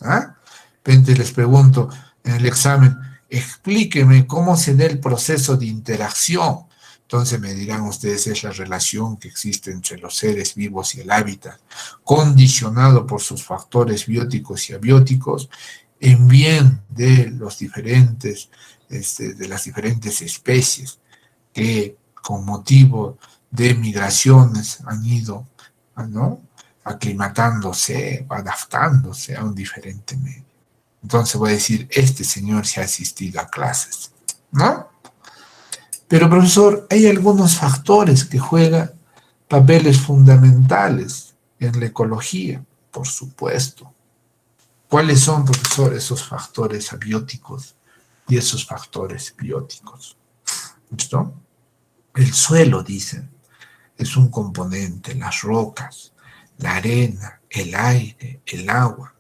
¿Ah? Entonces les pregunto en el examen, explíqueme cómo se da el proceso de interacción. Entonces me dirán ustedes, es la relación que existe entre los seres vivos y el hábitat, condicionado por sus factores bióticos y abióticos, en bien de los diferentes, de las diferentes especies que con motivo de migraciones han ido, ¿no?, aclimatándose, adaptándose a un diferente medio. Entonces voy a decir, este señor se ha asistido a clases, ¿no? Pero profesor, hay algunos factores que juegan papeles fundamentales en la ecología, por supuesto. ¿Cuáles son, profesor, esos factores abióticos y esos factores bióticos? ¿Listo? El suelo, dicen, es un componente, las rocas, la arena, el aire, el agua,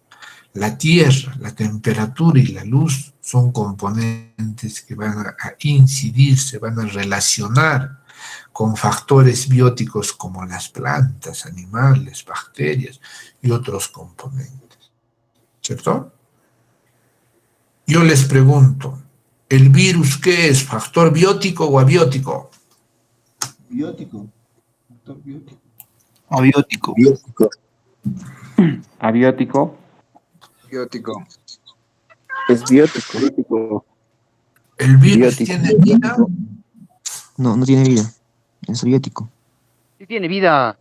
la tierra, la temperatura y la luz son componentes que van a incidir, se van a relacionar con factores bióticos como las plantas, animales, bacterias y otros componentes. ¿Cierto? Yo les pregunto, ¿el virus qué es? ¿Factor biótico o abiótico? Biótico. Factor biótico. Abiótico. Biótico. Abiótico. Biótico. Es biótico. ¿El virus Biótico. tiene vida? No, no tiene vida. Es abiótico. Sí tiene vida.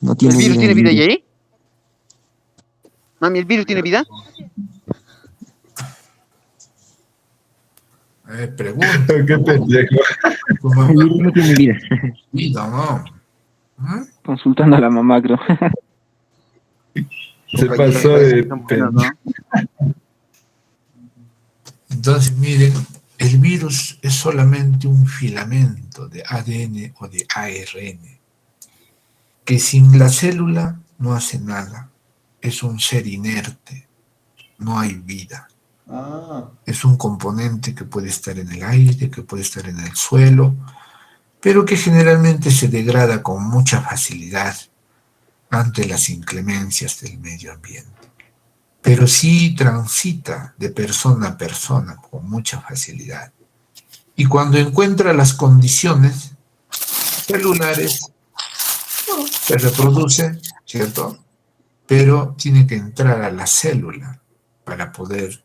No ¿El tiene virus vida. tiene el vida, virus. Jerry? Mami, ¿el virus tiene vida? Pregunto. Qué pendejo. ¿Cómo El virus no tiene vida. vida, no? ¿Mm? Consultando a la mamá, creo. Se pasó de Son buenos, ¿no? Entonces, miren, el virus es solamente un filamento de ADN o de ARN, que sin la célula no hace nada. Es un ser inerte, no hay vida. Ah, Es un componente que puede estar en el aire, que puede estar en el suelo, pero que generalmente se degrada con mucha facilidad ante las inclemencias del medio ambiente. Pero sí transita de persona a persona con mucha facilidad. Y cuando encuentra las condiciones celulares, bueno, se reproduce, ¿cierto? Pero tiene que entrar a la célula para poder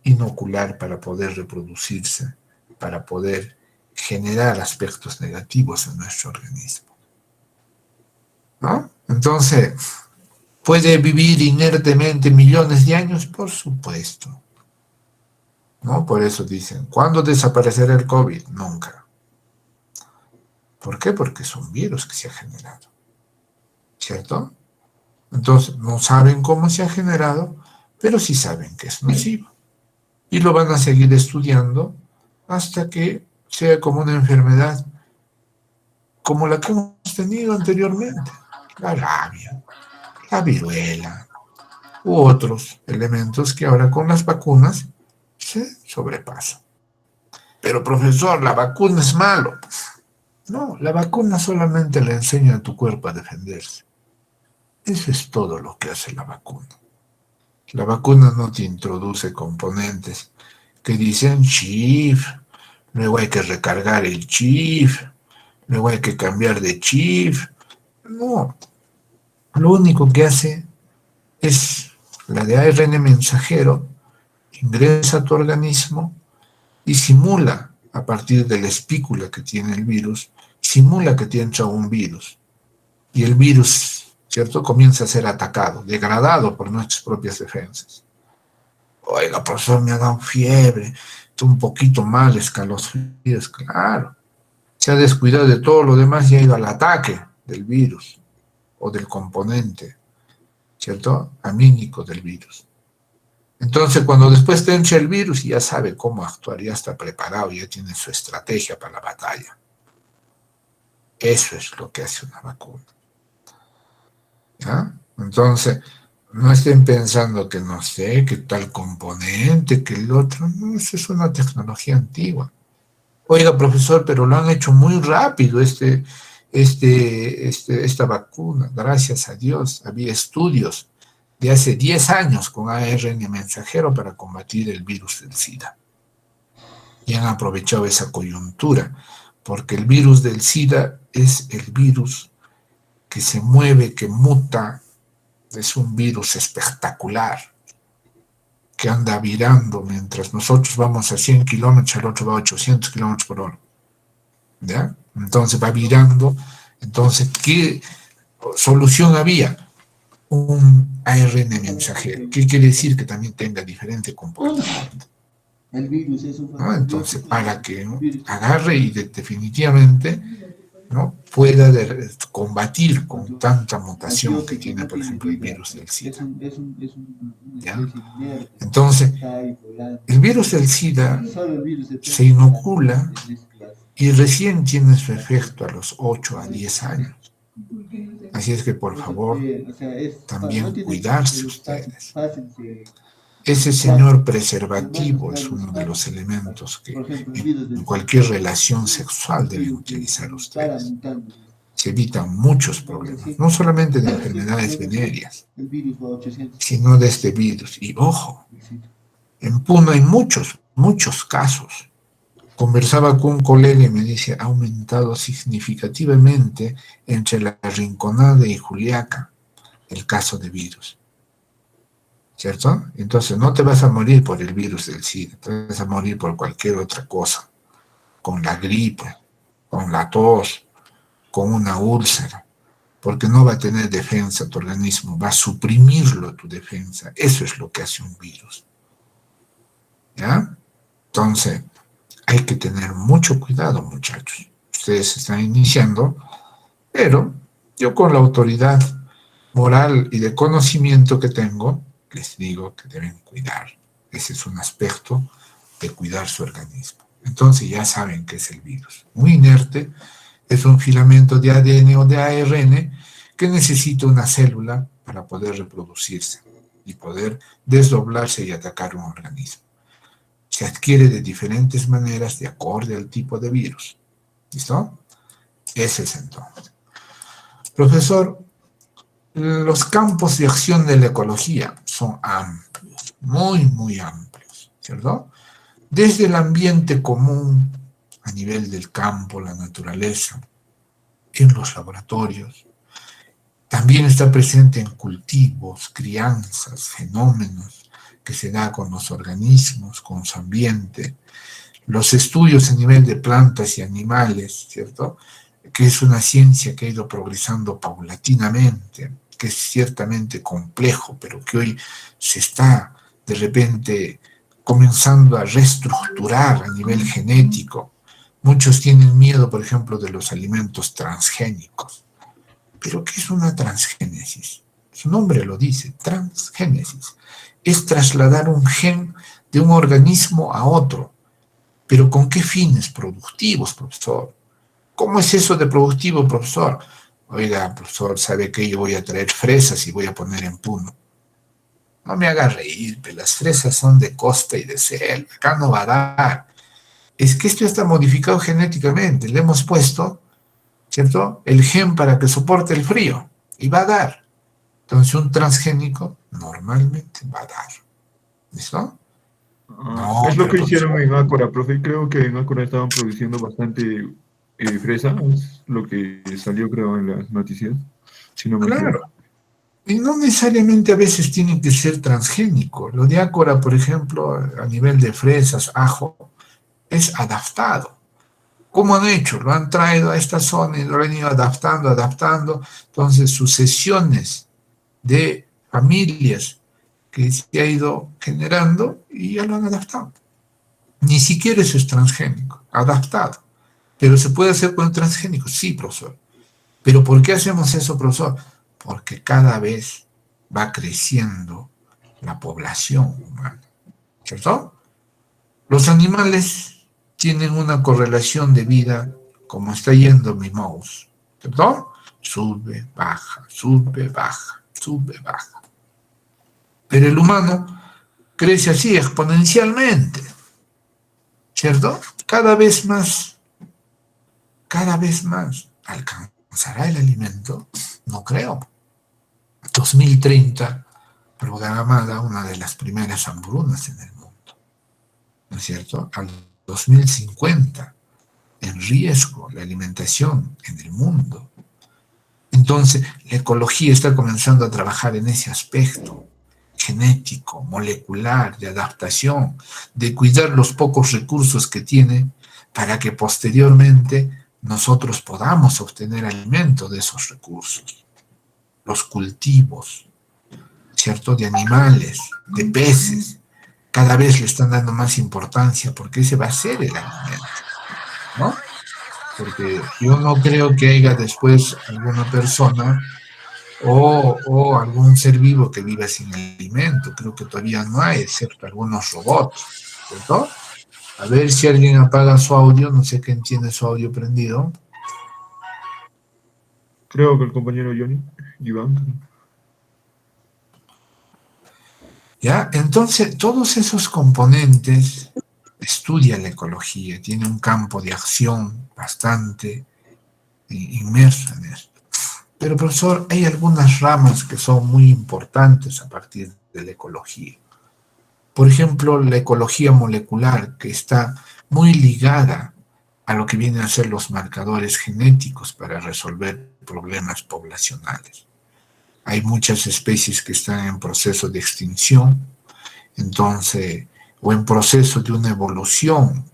inocular, para poder reproducirse, para poder generar aspectos negativos en nuestro organismo, ¿no? Entonces, ¿puede vivir inertemente millones de años? Por supuesto, ¿no? Por eso dicen, ¿cuándo desaparecerá el COVID? Nunca. ¿Por qué? Porque es un virus que se ha generado, ¿cierto? Entonces, no saben cómo se ha generado, pero sí saben que es nocivo. Y lo van a seguir estudiando hasta que sea como una enfermedad como la que hemos tenido anteriormente, la rabia, la viruela u otros elementos que ahora con las vacunas se sobrepasan. Pero profesor, la vacuna es malo. No, la vacuna solamente le enseña a tu cuerpo a defenderse. Eso es todo lo que hace la vacuna. La vacuna no te introduce componentes que dicen chip, luego hay que recargar el chip, luego hay que cambiar de chip. No, lo único que hace es la de ARN mensajero, ingresa a tu organismo y simula, a partir de la espícula que tiene el virus, simula que te entra un virus. Y el virus, ¿cierto?, comienza a ser atacado, degradado por nuestras propias defensas. Oiga, profesor, me ha dado fiebre, estoy un poquito mal, escalofríos. Claro, se ha descuidado de todo lo demás y ha ido al ataque del virus o del componente, ¿cierto?, amínico del virus. Entonces, cuando después te entra el virus, ya sabe cómo actuar, ya está preparado, ya tiene su estrategia para la batalla. Eso es lo que hace una vacuna. ¿Ya? Entonces, no estén pensando que no sé, que tal componente, que el otro. No, eso es una tecnología antigua. Oiga, profesor, pero lo han hecho muy rápido esta vacuna. Gracias a Dios. Había estudios de hace 10 años con ARN mensajero para combatir el virus del SIDA. Y han aprovechado esa coyuntura, porque el virus del SIDA es el virus que se mueve, que muta, es un virus espectacular, que anda virando mientras nosotros vamos a 100 kilómetros, el otro va a 800 kilómetros por hora. ¿Ya? Entonces va virando. Entonces, ¿qué solución había? un ARN mensajero. ¿Qué quiere decir? Que también tenga diferente comportamiento, El virus es un ¿no? factor Entonces, biótico. para que, ¿no?, Virus. agarre y definitivamente, ¿no?, pueda combatir con tanta mutación que tiene, por ejemplo, el virus del SIDA. Una ¿Ya? especie inerte. Entonces, Está ahí volando. el virus del SIDA Solo el virus se inocula en ese caso. y recién tiene su efecto a los 8 a 10 años. Así es que, por favor, O sea, también no tiene- cuidarse es ustedes. fácil que, Ese señor preservativo es uno de los elementos que por ejemplo, el virus en del cualquier relación sexual deben utilizar ustedes. Se evitan muchos problemas, no solamente de enfermedades venéreas, El virus va a 800. sino de este virus. Y ojo, en Puno hay muchos casos. Conversaba con un colega y me dice, ha aumentado significativamente entre la Rinconada y Juliaca el caso de virus. ¿Cierto? Entonces no te vas a morir por el virus del SIDA, te vas a morir por cualquier otra cosa, con la gripe, con la tos, con una úlcera, porque no va a tener defensa tu organismo, va a suprimirlo tu defensa. Eso es lo que hace un virus. ¿Ya? Entonces, hay que tener mucho cuidado, muchachos. Ustedes están iniciando, pero yo con la autoridad moral y de conocimiento que tengo, les digo que deben cuidar. Ese es un aspecto de cuidar su organismo. Entonces ya saben qué es el virus. Muy inerte, es un filamento de ADN o de ARN que necesita una célula para poder reproducirse y poder desdoblarse y atacar un organismo. Se adquiere de diferentes maneras de acuerdo al tipo de virus. ¿Listo? Ese es entonces. Profesor, los campos de acción de la ecología son amplios, muy amplios, ¿cierto? Desde el ambiente común, a nivel del campo, la naturaleza, en los laboratorios, también está presente en cultivos, crianzas, fenómenos que se da con los organismos, con su ambiente, los estudios a nivel de plantas y animales, ¿cierto?, que es una ciencia que ha ido progresando paulatinamente, que es ciertamente complejo, pero que hoy se está de repente comenzando a reestructurar a nivel genético. Muchos tienen miedo, por ejemplo, de los alimentos transgénicos. ¿Pero qué es una transgénesis? Su nombre lo dice, transgénesis. Es trasladar un gen de un organismo a otro. ¿Pero con qué fines productivos, profesor? ¿Cómo es eso de productivo, profesor? Oiga, profesor, ¿sabe que yo voy a traer fresas y voy a poner en Puno? No me haga reír, pero las fresas son de costa y de selva, acá no va a dar. Es que esto está modificado genéticamente, le hemos puesto, ¿cierto?, el gen para que soporte el frío, y va a dar. Entonces un transgénico normalmente va a dar. ¿Listo? No, Es lo que pero hicieron en Ácora, profe. Creo que en Ácora estaban produciendo bastante fresa, es lo que salió, creo, en las noticias, si no me equivoco. claro. Y no necesariamente a veces tiene que ser transgénico. Lo de Ácora, por ejemplo, a nivel de fresas, ajo, es adaptado. ¿Cómo han hecho? Lo han traído a esta zona y lo han ido adaptando. Entonces, sucesiones de familias que se ha ido generando y ya lo han adaptado. Ni siquiera eso es transgénico, adaptado. ¿Pero se puede hacer con el transgénico? Sí, profesor. ¿Pero por qué hacemos eso, profesor? Porque cada vez va creciendo la población humana, ¿cierto? Los animales tienen una correlación de vida, como está yendo mi mouse, ¿cierto? Sube, baja, sube, baja, sube, baja. Pero el humano crece así exponencialmente, ¿cierto? Cada vez más. ¿Alcanzará el alimento? No creo. 2030 programada una de las primeras hambrunas en el mundo, ¿no es cierto? Al 2050 en riesgo la alimentación en el mundo. Entonces, la ecología está comenzando a trabajar en ese aspecto genético, molecular, de adaptación, de cuidar los pocos recursos que tiene para que posteriormente nosotros podamos obtener alimento de esos recursos. Los cultivos, ¿cierto? De animales, de peces. Cada vez le están dando más importancia porque ese va a ser el alimento, ¿no? Porque yo no creo que haya después alguna persona o algún ser vivo que viva sin alimento. Creo que todavía no hay, excepto algunos robots, ¿cierto? A ver si alguien apaga su audio, no sé quién tiene su audio prendido. Creo que el compañero Johnny, Iván. ¿Ya? Entonces, todos esos componentes estudia la ecología, tiene un campo de acción bastante inmerso en esto. Pero, profesor, hay algunas ramas que son muy importantes a partir de la ecología. Por ejemplo, la ecología molecular, que está muy ligada a lo que vienen a ser los marcadores genéticos para resolver problemas poblacionales. Hay muchas especies que están en proceso de extinción, entonces, o en proceso de una evolución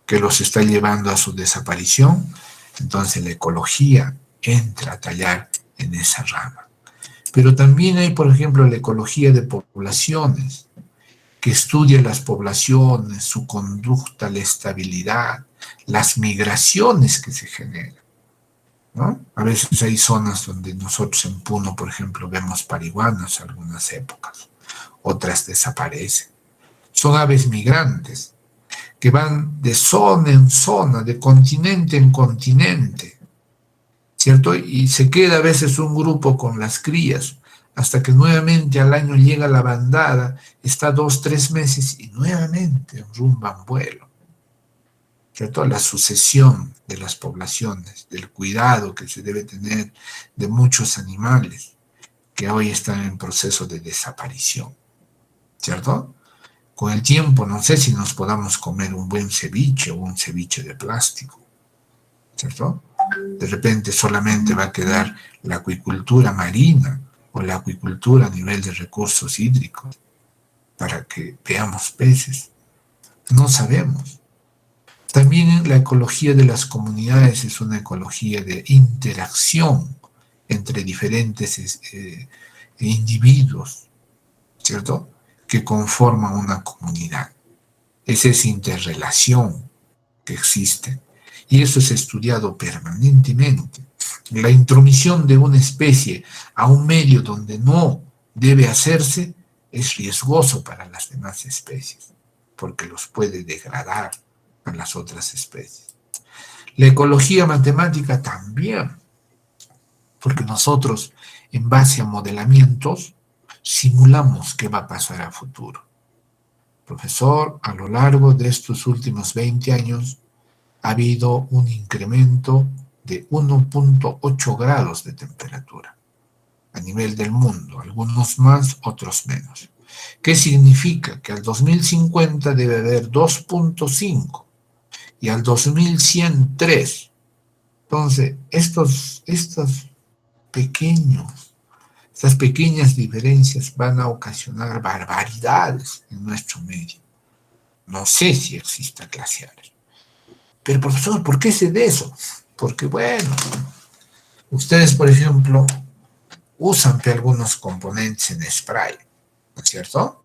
que los está llevando a su desaparición, entonces la ecología entra a tallar en esa rama. Pero también hay, por ejemplo, la ecología de poblaciones, que estudia las poblaciones, su conducta, la estabilidad, las migraciones que se generan, ¿no? A veces hay zonas donde nosotros en Puno, por ejemplo, vemos pariguanas algunas épocas, otras desaparecen. Son aves migrantes que van de zona en zona, de continente en continente, ¿cierto? Y se queda a veces un grupo con las crías, hasta que nuevamente al año llega la bandada, está 2, 3 meses y nuevamente rumban vuelo. ¿Cierto? La sucesión de las poblaciones, del cuidado que se debe tener de muchos animales que hoy están en proceso de desaparición, ¿cierto? Con el tiempo, no sé si nos podamos comer un buen ceviche o un ceviche de plástico, ¿cierto? De repente solamente va a quedar la acuicultura marina o la acuicultura a nivel de recursos hídricos para que veamos peces. No sabemos. También la ecología de las comunidades es una ecología de interacción entre diferentes individuos, ¿cierto? Que conforman una comunidad. Es esa interrelación que existe. Y eso es estudiado permanentemente. La intromisión de una especie a un medio donde no debe hacerse es riesgoso para las demás especies, porque los puede degradar a las otras especies. La ecología matemática también, porque nosotros, en base a modelamientos, simulamos qué va a pasar a futuro. Profesor, a lo largo de estos últimos 20 años, ha habido un incremento de 1.8 grados de temperatura a nivel del mundo, algunos más, otros menos. ¿Qué significa? Que al 2050 debe haber 2.5 y al 2100 3. Entonces, estas pequeñas diferencias van a ocasionar barbaridades en nuestro medio. No sé si exista glaciares. Pero, profesor, ¿por qué sé de eso? Porque, bueno, ustedes, por ejemplo, usan algunos componentes en spray, ¿no es cierto?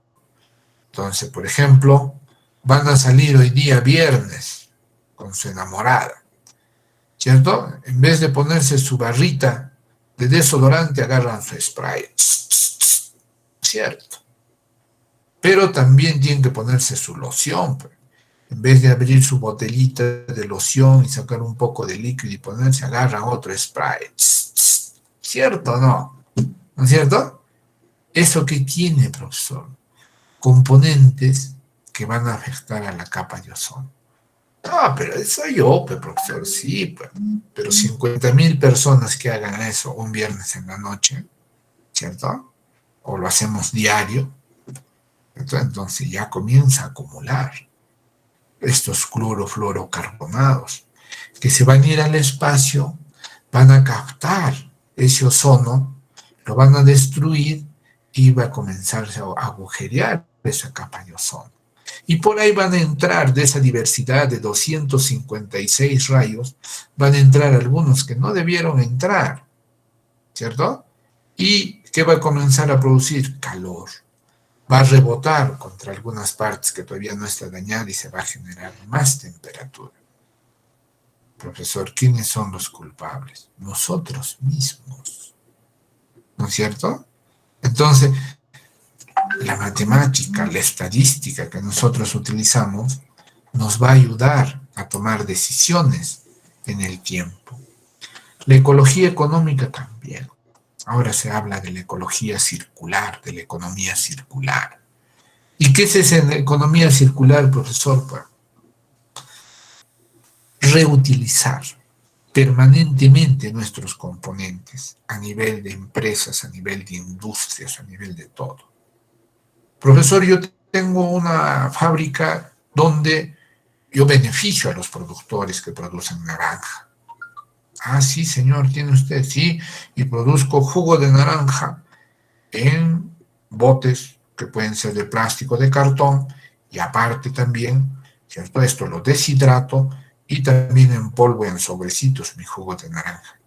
Entonces, por ejemplo, van a salir hoy día viernes con su enamorada, ¿cierto? En vez de ponerse su barrita de desodorante, agarran su spray, ¿cierto? Pero también tienen que ponerse su loción, pues. En vez de abrir su botellita de loción y sacar un poco de líquido y ponerse, agarran otro spray. ¿Cierto o no? ¿No es cierto? ¿Eso qué tiene, profesor? Componentes que van a afectar a la capa de ozono. No, pero eso yo, pues, profesor, sí, pues. Pero 50.000 personas que hagan eso un viernes en la noche, ¿cierto? O lo hacemos diario, entonces ya comienza a acumular estos clorofluorocarbonados que se van a ir al espacio, van a captar ese ozono, lo van a destruir y va a comenzarse a agujerear esa capa de ozono. Y por ahí van a entrar, de esa diversidad de 256 rayos, van a entrar algunos que no debieron entrar, ¿cierto? Y ¿Qué va a comenzar a producir? Calor. Va a rebotar contra algunas partes que todavía no está dañada y se va a generar más temperatura. Profesor, ¿quiénes son los culpables? Nosotros mismos. ¿No es cierto? Entonces, la matemática, la estadística que nosotros utilizamos nos va a ayudar a tomar decisiones en el tiempo. La ecología económica también. Ahora se habla de la ecología circular, de la economía circular. ¿Y qué es esa economía circular, profesor? Pues, reutilizar permanentemente nuestros componentes a nivel de empresas, a nivel de industrias, a nivel de todo. Profesor, yo tengo una fábrica donde yo beneficio a los productores que producen naranja. Ah, sí, señor, tiene usted, sí, y produzco jugo de naranja en botes que pueden ser de plástico, de cartón, y aparte también, ¿cierto? Esto lo deshidrato y también en polvo, en sobrecitos, mi jugo de naranja.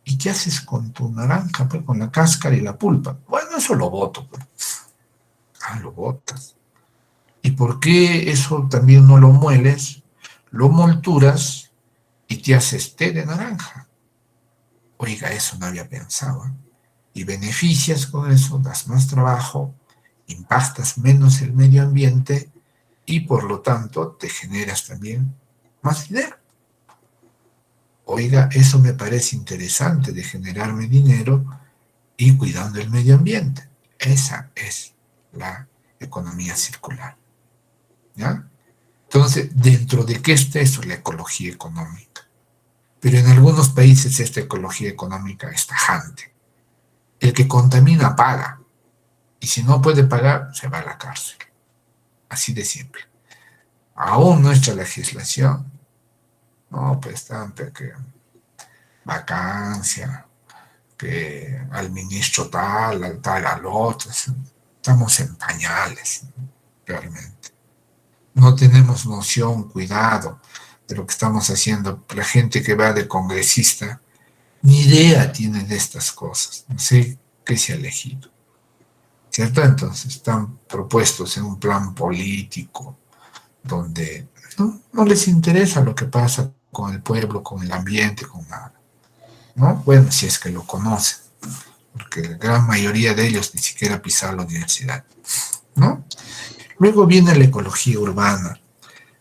¿Y qué haces con tu naranja? Pues con la cáscara y la pulpa. Bueno, eso lo boto. Pues. Ah, lo botas. ¿Y por qué eso también no lo mueles? Lo molturas y te haces té de naranja. Oiga, eso no había pensado. Y beneficias con eso, das más trabajo, impactas menos el medio ambiente y por lo tanto te generas también más dinero. Oiga, eso me parece interesante de generarme dinero y cuidando el medio ambiente. Esa es la economía circular. ¿Ya? Entonces, ¿dentro de qué está eso? La ecología económica. Pero en algunos países esta ecología económica es tajante. El que contamina paga. Y si no puede pagar, se va a la cárcel. Así de simple. Aún nuestra legislación, no, pues tanto que vacancia, que al ministro tal, al tal, al otro. Estamos en pañales, realmente. No tenemos noción, cuidado de lo que estamos haciendo. La gente que va de congresista, ni idea tiene de estas cosas. No sé qué se ha elegido. ¿Cierto? Entonces están propuestos en un plan político donde no les interesa lo que pasa con el pueblo, con el ambiente, con nada. ¿No? Bueno, si es que lo conocen, porque la gran mayoría de ellos ni siquiera pisaron la universidad. ¿No? Luego viene la ecología urbana.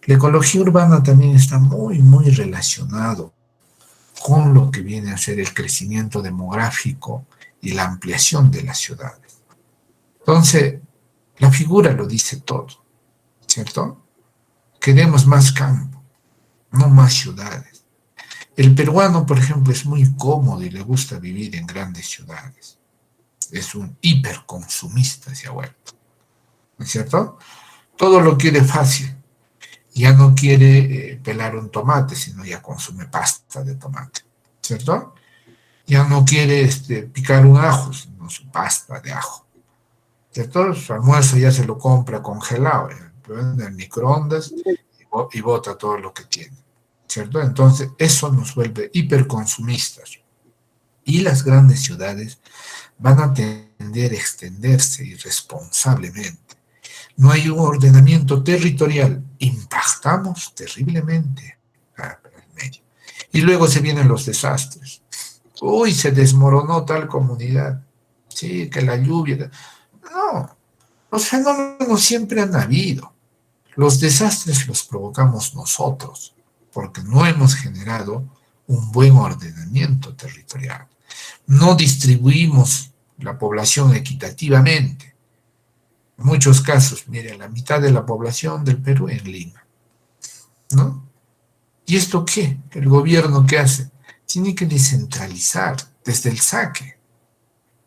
La ecología urbana también está muy, muy relacionado con lo que viene a ser el crecimiento demográfico y la ampliación de las ciudades. Entonces, la figura lo dice todo, ¿cierto? Queremos más campo, no más ciudades. El peruano, por ejemplo, es muy cómodo y le gusta vivir en grandes ciudades. Es un hiperconsumista, se ha vuelto. ¿No es cierto? Todo lo quiere fácil. Ya no quiere pelar un tomate, sino ya consume pasta de tomate. ¿Cierto? Ya no quiere picar un ajo, sino su pasta de ajo. ¿Cierto? Su almuerzo ya se lo compra congelado, en el microondas y bota todo lo que tiene. ¿Cierto? Entonces, eso nos vuelve hiperconsumistas. Y las grandes ciudades van a tender a extenderse irresponsablemente. No hay un ordenamiento territorial. Impactamos terriblemente al medio. Y luego se vienen los desastres. Uy, se desmoronó tal comunidad. Sí, que la lluvia. No, los fenómenos siempre han habido. Los desastres los provocamos nosotros, porque no hemos generado un buen ordenamiento territorial. No distribuimos la población equitativamente. En muchos casos, mire, la mitad de la población del Perú en Lima, ¿no? ¿Y esto qué? ¿El gobierno qué hace? Tiene que descentralizar desde el saque,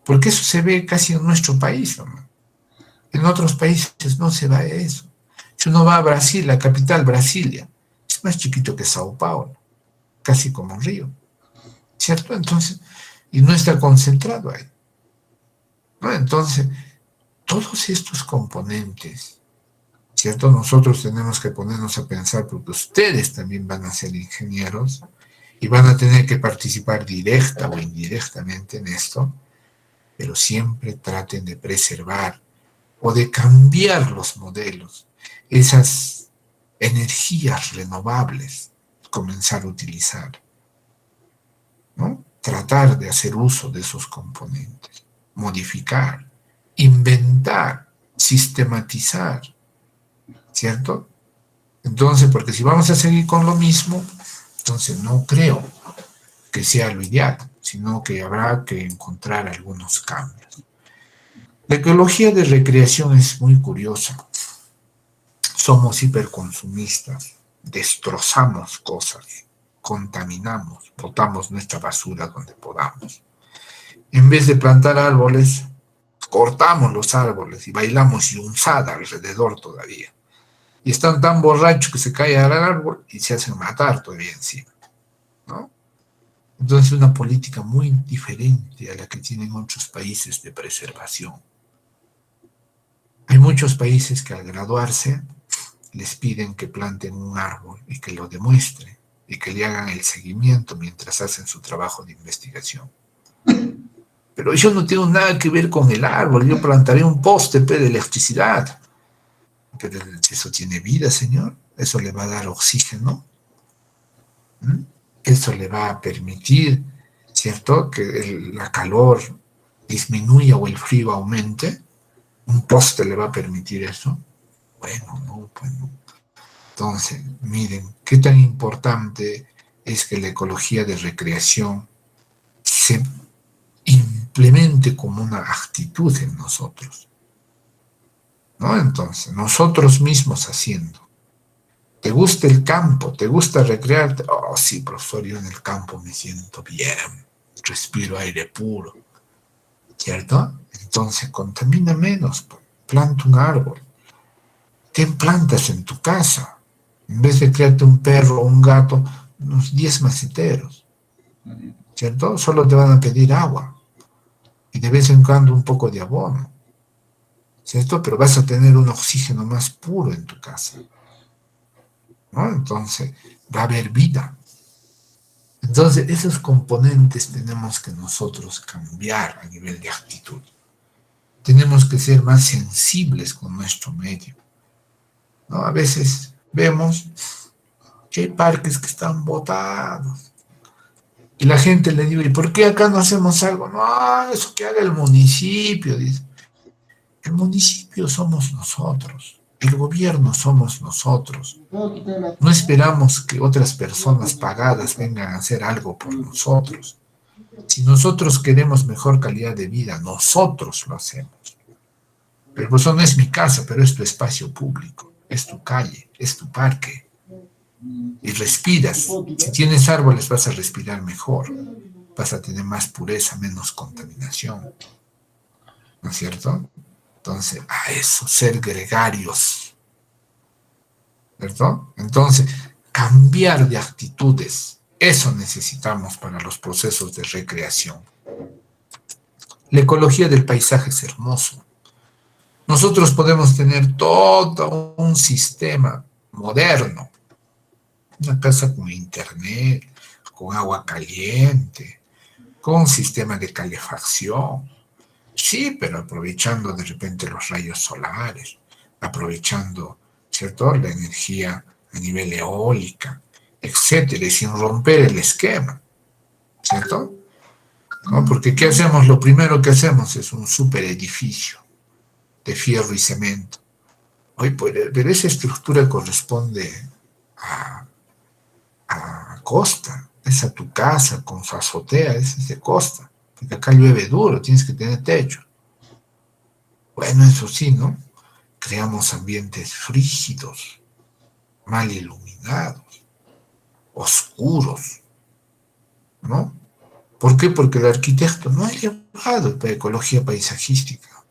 porque eso se ve casi en nuestro país, ¿no? En otros países no se va a eso. Si uno va a Brasil, la capital, Brasilia, es más chiquito que Sao Paulo, casi como Río, ¿cierto? Entonces, y no está concentrado ahí, ¿no? Entonces, todos estos componentes, ¿cierto? Nosotros tenemos que ponernos a pensar, porque ustedes también van a ser ingenieros y van a tener que participar directa o indirectamente en esto. pero siempre traten de preservar o de cambiar los modelos, esas energías renovables, comenzar a utilizar, ¿no? Tratar de hacer uso de esos componentes, modificar, inventar, sistematizar, ¿cierto? Entonces, porque si vamos a seguir con lo mismo, entonces no creo que sea lo ideal, sino que habrá que encontrar algunos cambios. La ecología de recreación es muy curiosa. Somos hiperconsumistas, destrozamos cosas, contaminamos, botamos nuestra basura donde podamos. En vez de plantar árboles, cortamos los árboles y bailamos yunzada alrededor todavía. Y están tan borrachos que se caen al árbol y se hacen matar todavía encima, ¿no? Entonces, una política muy diferente a la que tienen otros países de preservación. Hay muchos países que al graduarse les piden que planten un árbol y que lo demuestren y que le hagan el seguimiento mientras hacen su trabajo de investigación. Pero yo no tengo nada que ver con el árbol, yo plantaré un poste de electricidad. Pero eso tiene vida, señor. Eso le va a dar oxígeno. ¿Mm? Eso le va a permitir, ¿cierto?, que la calor disminuya o el frío aumente. Un poste le va a permitir eso. Bueno, no, pues no. Entonces, miren, qué tan importante es que la ecología de recreación se implemente como una actitud en nosotros, ¿no? Entonces, nosotros mismos haciendo. ¿Te gusta el campo? ¿Te gusta recrearte? Oh, sí, profesor, yo en el campo me siento bien, respiro aire puro, ¿cierto? Entonces, contamina menos, planta un árbol. Ten plantas en tu casa. En vez de crearte un perro o un gato, unos 10 maceteros, ¿cierto? Solo te van a pedir agua y de vez en cuando un poco de abono, ¿cierto? Pero vas a tener un oxígeno más puro en tu casa, ¿no? Entonces, va a haber vida. Entonces, esos componentes tenemos que nosotros cambiar a nivel de actitud. Tenemos que ser más sensibles con nuestro medio, ¿no? A veces vemos que hay parques que están botados. Y la gente le dice, ¿y por qué acá no hacemos algo? No, eso que haga el municipio, dice. El municipio somos nosotros, el gobierno somos nosotros. No esperamos que otras personas pagadas vengan a hacer algo por nosotros. Si nosotros queremos mejor calidad de vida, nosotros lo hacemos. Pero eso no es mi casa, pero es tu espacio público, es tu calle, es tu parque. Y respiras. Si tienes árboles vas a respirar mejor, vas a tener más pureza, menos contaminación, ¿no es cierto? Entonces, a eso, ser gregarios, ¿cierto? Entonces, cambiar de actitudes, eso necesitamos para los procesos de recreación. La ecología del paisaje es hermoso. Nosotros podemos tener todo un sistema moderno, una casa con internet, con agua caliente, con un sistema de calefacción. Sí, pero aprovechando de repente los rayos solares, aprovechando, ¿cierto?, la energía a nivel eólica, etcétera, y sin romper el esquema, ¿cierto? ¿No? Porque ¿qué hacemos? Lo primero que hacemos es un super edificio de fierro y cemento. Oye, pero esa estructura corresponde a costa, es a tu casa con su azotea, es de costa, porque acá llueve duro, tienes que tener techo. Bueno, eso sí, ¿no? Creamos ambientes frígidos, mal iluminados, oscuros, ¿no? ¿Por qué? Porque el arquitecto no ha llevado ecología paisajística,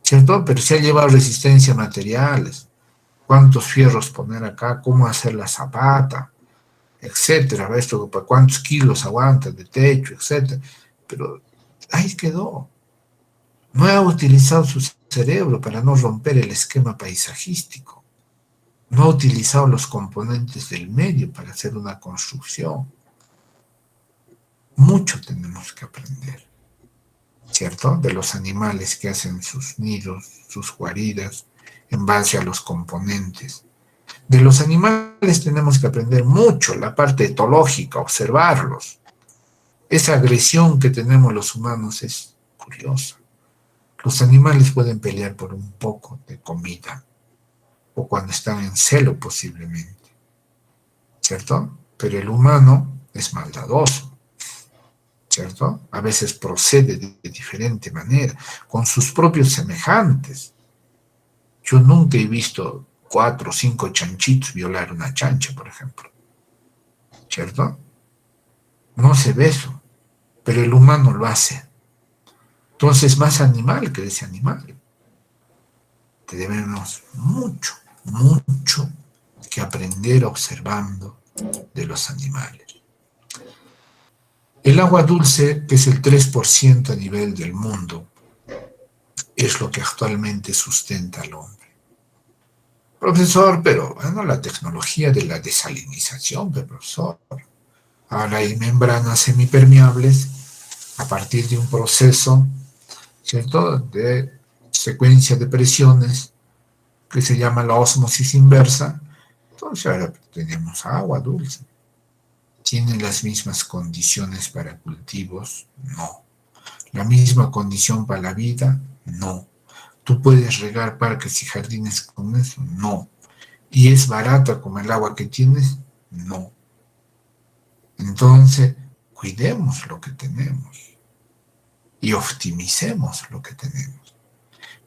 ¿cierto? Pero sí ha llevado resistencia a materiales, cuántos fierros poner acá, cómo hacer la zapata, etcétera, esto para cuántos kilos aguanta de techo, etcétera, pero ahí quedó. No ha utilizado su cerebro para no romper el esquema paisajístico, no ha utilizado los componentes del medio para hacer una construcción. Mucho tenemos que aprender. ¿cierto? De los animales que hacen sus nidos, sus guaridas, en base a los componentes. De los animales tenemos que aprender mucho, la parte etológica, observarlos. Esa agresión que tenemos los humanos es curiosa. Los animales pueden pelear por un poco de comida, o cuando están en celo posiblemente, ¿cierto? Pero el humano es maldadoso, ¿cierto? A veces procede de diferente manera, con sus propios semejantes. Yo nunca he visto 4 o 5 chanchitos violar una chancha, por ejemplo, ¿cierto? No se ve eso, pero el humano lo hace. Entonces, más animal que ese animal. Tenemos mucho, mucho que aprender observando de los animales. El agua dulce, que es el 3% a nivel del mundo, es lo que actualmente sustenta al hombre. Profesor, pero bueno, la tecnología de la desalinización, profesor. Ahora hay membranas semipermeables a partir de un proceso, ¿cierto?, de secuencia de presiones que se llama la ósmosis inversa. Entonces ahora tenemos agua dulce. ¿Tienen las mismas condiciones para cultivos? No. ¿La misma condición para la vida? No. ¿Tú puedes regar parques y jardines con eso? No. ¿Y es barata como el agua que tienes? No. Entonces, cuidemos lo que tenemos y optimicemos lo que tenemos.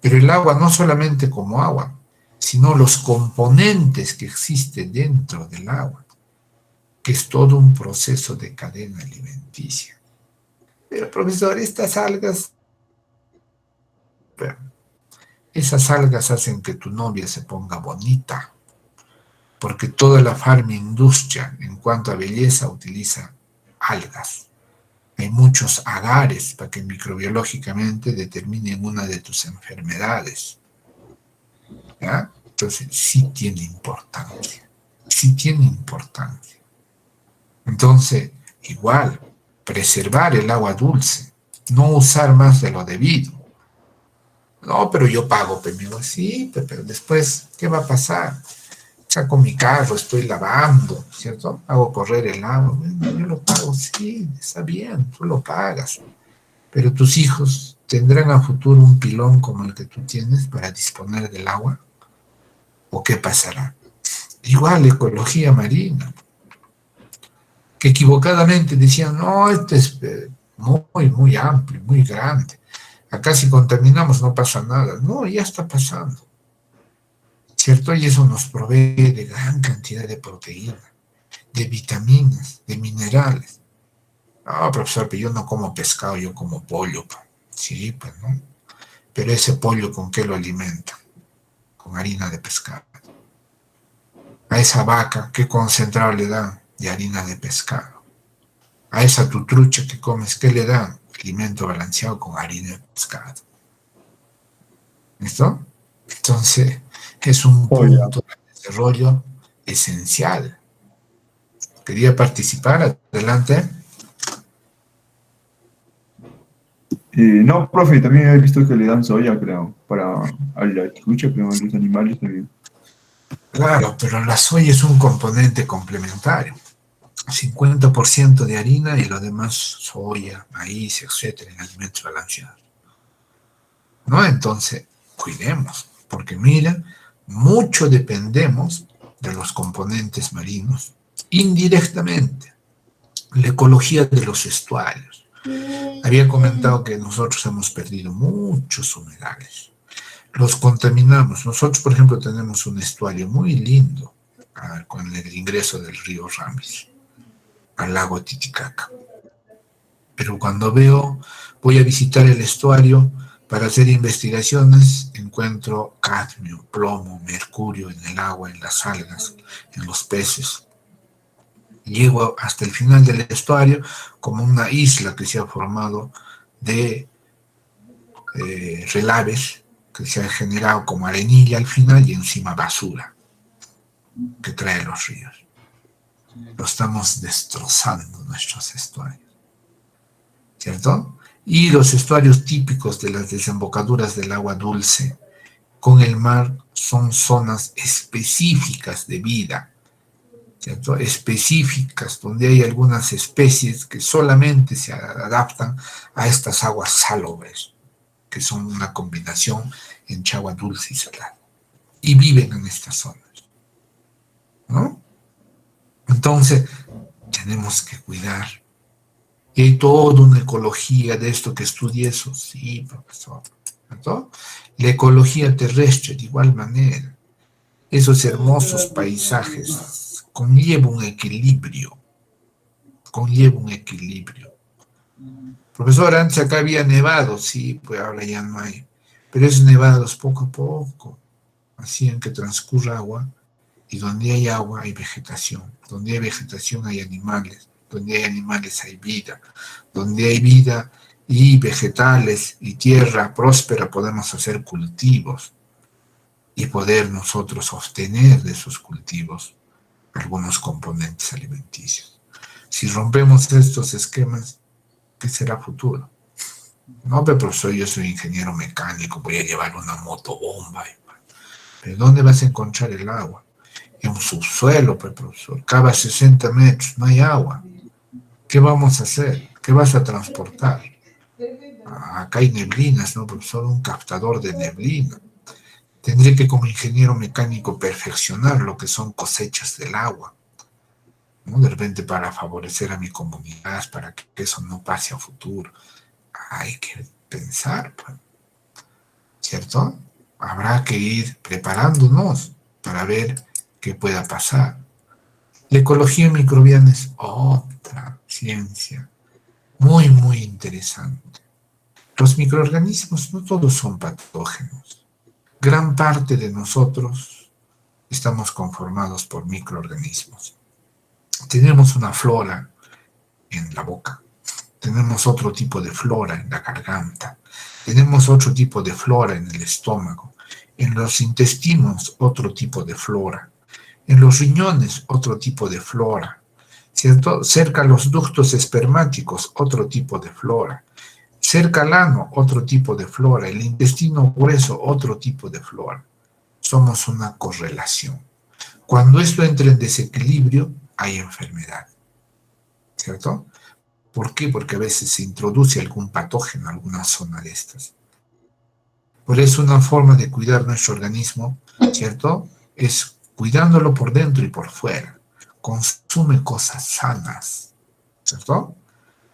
Pero el agua no solamente como agua, sino los componentes que existen dentro del agua, que es todo un proceso de cadena alimenticia. Pero profesor, estas algas, esas algas hacen que tu novia se ponga bonita, porque toda la farmaindustria en cuanto a belleza utiliza algas. Hay muchos agares para que microbiológicamente determinen una de tus enfermedades. ¿Ya? Entonces, sí tiene importancia. Sí tiene importancia. Entonces, igual, preservar el agua dulce, no usar más de lo debido. No, pero yo pago, pero me digo, sí, pero después, ¿qué va a pasar? Saco mi carro, estoy lavando, ¿cierto? Hago correr el agua. Bueno, yo lo pago, sí, está bien, tú lo pagas. Pero tus hijos tendrán a futuro un pilón como el que tú tienes para disponer del agua. ¿O qué pasará? Igual ecología marina, que equivocadamente decían, no, este es muy, muy amplio, muy grande. Acá si contaminamos no pasa nada. No, ya está pasando. ¿Cierto? Y eso nos provee de gran cantidad de proteína, de vitaminas, de minerales. No, profesor, pero yo no como pescado, yo como pollo. Sí, pues no. Pero ese pollo, ¿con qué lo alimenta? Con harina de pescado. A esa vaca, ¿qué concentrado le dan? De harina de pescado. A esa tu trucha que comes, ¿qué le dan? Alimento balanceado con harina de pescado. ¿Listo? Entonces, es un punto de desarrollo esencial. ¿Quería participar? Adelante. No, profe, también he visto que le dan soya, creo, para a la trucha, creo, a los animales también. Claro, pero la soya es un componente complementario. 50% de harina y lo demás soya, maíz, etcétera, en alimentos balanceados. ¿No? Entonces, cuidemos, porque mira, mucho dependemos de los componentes marinos, indirectamente, la ecología de los estuarios. Había comentado que nosotros hemos perdido muchos humedales, los contaminamos. Nosotros, por ejemplo, tenemos un estuario muy lindo con el ingreso del río Ramis al lago Titicaca. Pero cuando voy a visitar el estuario para hacer investigaciones, encuentro cadmio, plomo, mercurio en el agua, en las algas, en los peces. Llego hasta el final del estuario como una isla que se ha formado de relaves que se ha generado como arenilla al final y encima basura que traen los ríos. Lo estamos destrozando nuestros estuarios, ¿cierto? Y los estuarios típicos de las desembocaduras del agua dulce con el mar son zonas específicas de vida, ¿cierto? Específicas, donde hay algunas especies que solamente se adaptan a estas aguas salobres, que son una combinación entre agua dulce y salada, y viven en estas zonas, ¿no? Entonces, tenemos que cuidar. Y hay toda una ecología de esto que estudie eso, sí, profesor, ¿cierto? La ecología terrestre, de igual manera, esos hermosos paisajes conlleva un equilibrio, conlleva un equilibrio. Profesor, antes acá había nevado, sí, pues ahora ya no hay, pero esos nevados poco a poco hacían que transcurra agua, y donde hay agua hay vegetación, donde hay vegetación hay animales, donde hay animales hay vida, donde hay vida y vegetales y tierra próspera podemos hacer cultivos y poder nosotros obtener de esos cultivos algunos componentes alimenticios. Si rompemos estos esquemas, ¿qué será futuro? No, pero profesor, yo soy ingeniero mecánico, voy a llevar una motobomba. ¿Pero dónde vas a encontrar el agua? En un subsuelo, pues, profesor. Cava 60 metros, no hay agua. ¿Qué vamos a hacer? ¿Qué vas a transportar? Acá hay neblinas, ¿no, profesor? Un captador de neblina. Tendré que, como ingeniero mecánico, perfeccionar lo que son cosechas del agua, ¿no? De repente para favorecer a mi comunidad, para que eso no pase a futuro. Hay que pensar, pues, ¿cierto? Habrá que ir preparándonos para ver qué pueda pasar. La ecología microbiana es otra ciencia muy, muy interesante. Los microorganismos no todos son patógenos. Gran parte de nosotros estamos conformados por microorganismos. Tenemos una flora en la boca, tenemos otro tipo de flora en la garganta, tenemos otro tipo de flora en el estómago, en los intestinos otro tipo de flora, en los riñones otro tipo de flora, ¿cierto? Cerca a los ductos espermáticos otro tipo de flora, cerca al ano otro tipo de flora, el intestino grueso otro tipo de flora. Somos una correlación. Cuando esto entra en desequilibrio, hay enfermedad, ¿cierto? ¿Por qué? Porque a veces se introduce algún patógeno en alguna zona de estas. Por eso una forma de cuidar nuestro organismo, ¿cierto? Es cuidándolo por dentro y por fuera. Consume cosas sanas, ¿cierto?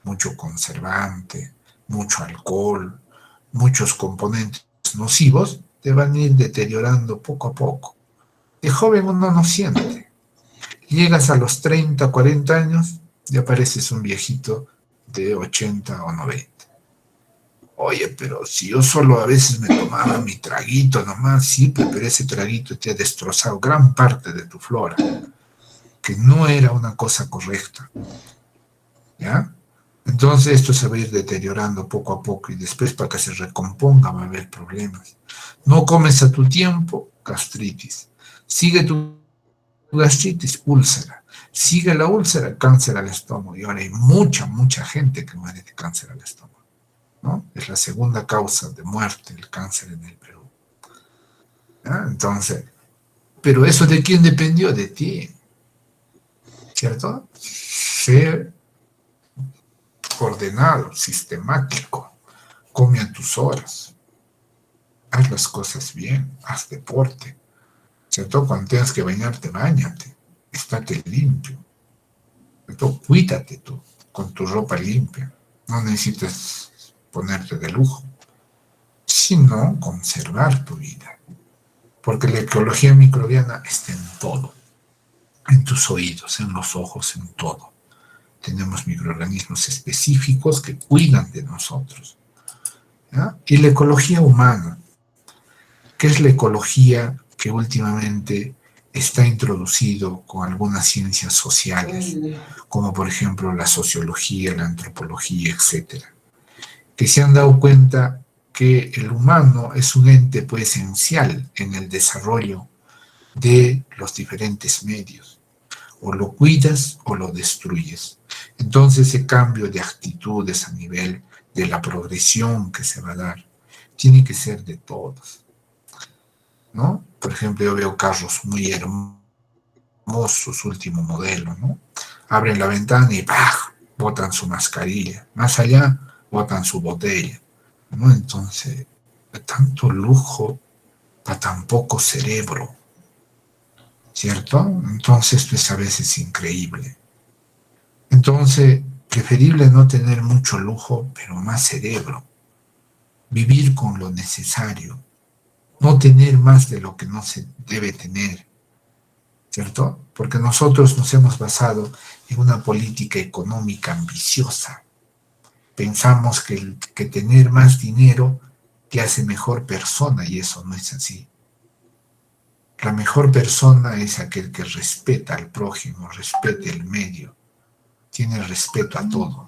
Mucho conservante, mucho alcohol, muchos componentes nocivos te van a ir deteriorando poco a poco. De joven uno no siente. Llegas a los 30, 40 años y apareces un viejito de 80 o 90. Oye, pero si yo solo a veces me tomaba mi traguito nomás, sí, pero ese traguito te ha destrozado gran parte de tu flora, que no era una cosa correcta, ¿ya? Entonces esto se va a ir deteriorando poco a poco y después para que se recomponga va a haber problemas. No comes a tu tiempo, gastritis. Sigue tu gastritis, úlcera. Sigue la úlcera, cáncer al estómago. Y ahora hay mucha gente que muere de cáncer al estómago, ¿no? Es la segunda causa de muerte, el cáncer en el Perú. ¿Ya? Entonces, pero eso ¿de quién dependió? De ti, ¿cierto? Ser ordenado, sistemático, come a tus horas, haz las cosas bien, haz deporte, ¿cierto? Cuando tengas que bañarte, báñate, estate limpio, ¿cierto? Cuídate tú, con tu ropa limpia, no necesitas ponerte de lujo, sino conservar tu vida, porque la ecología microbiana está en todo, en tus oídos, en los ojos, en todo. Tenemos microorganismos específicos que cuidan de nosotros, ¿ya? Y la ecología humana, que es la ecología que últimamente está introducido con algunas ciencias sociales, como por ejemplo la sociología, la antropología, etcétera, que se han dado cuenta que el humano es un ente pues, esencial en el desarrollo de los diferentes medios. O lo cuidas o lo destruyes. Entonces ese cambio de actitudes a nivel de la progresión que se va a dar, tiene que ser de todos, ¿no? Por ejemplo, yo veo carros muy hermosos, último modelo, ¿no? Abren la ventana y ¡pah! Botan su mascarilla. Más allá, botan su botella, ¿no? Entonces, tanto lujo para tan poco cerebro, ¿cierto? Entonces, pues a veces es increíble. Entonces, preferible no tener mucho lujo, pero más cerebro. Vivir con lo necesario. No tener más de lo que no se debe tener, ¿cierto? Porque nosotros nos hemos basado en una política económica ambiciosa. Pensamos que tener más dinero te hace mejor persona y eso no es así. La mejor persona es aquel que respeta al prójimo, respeta el medio, tiene respeto a todo.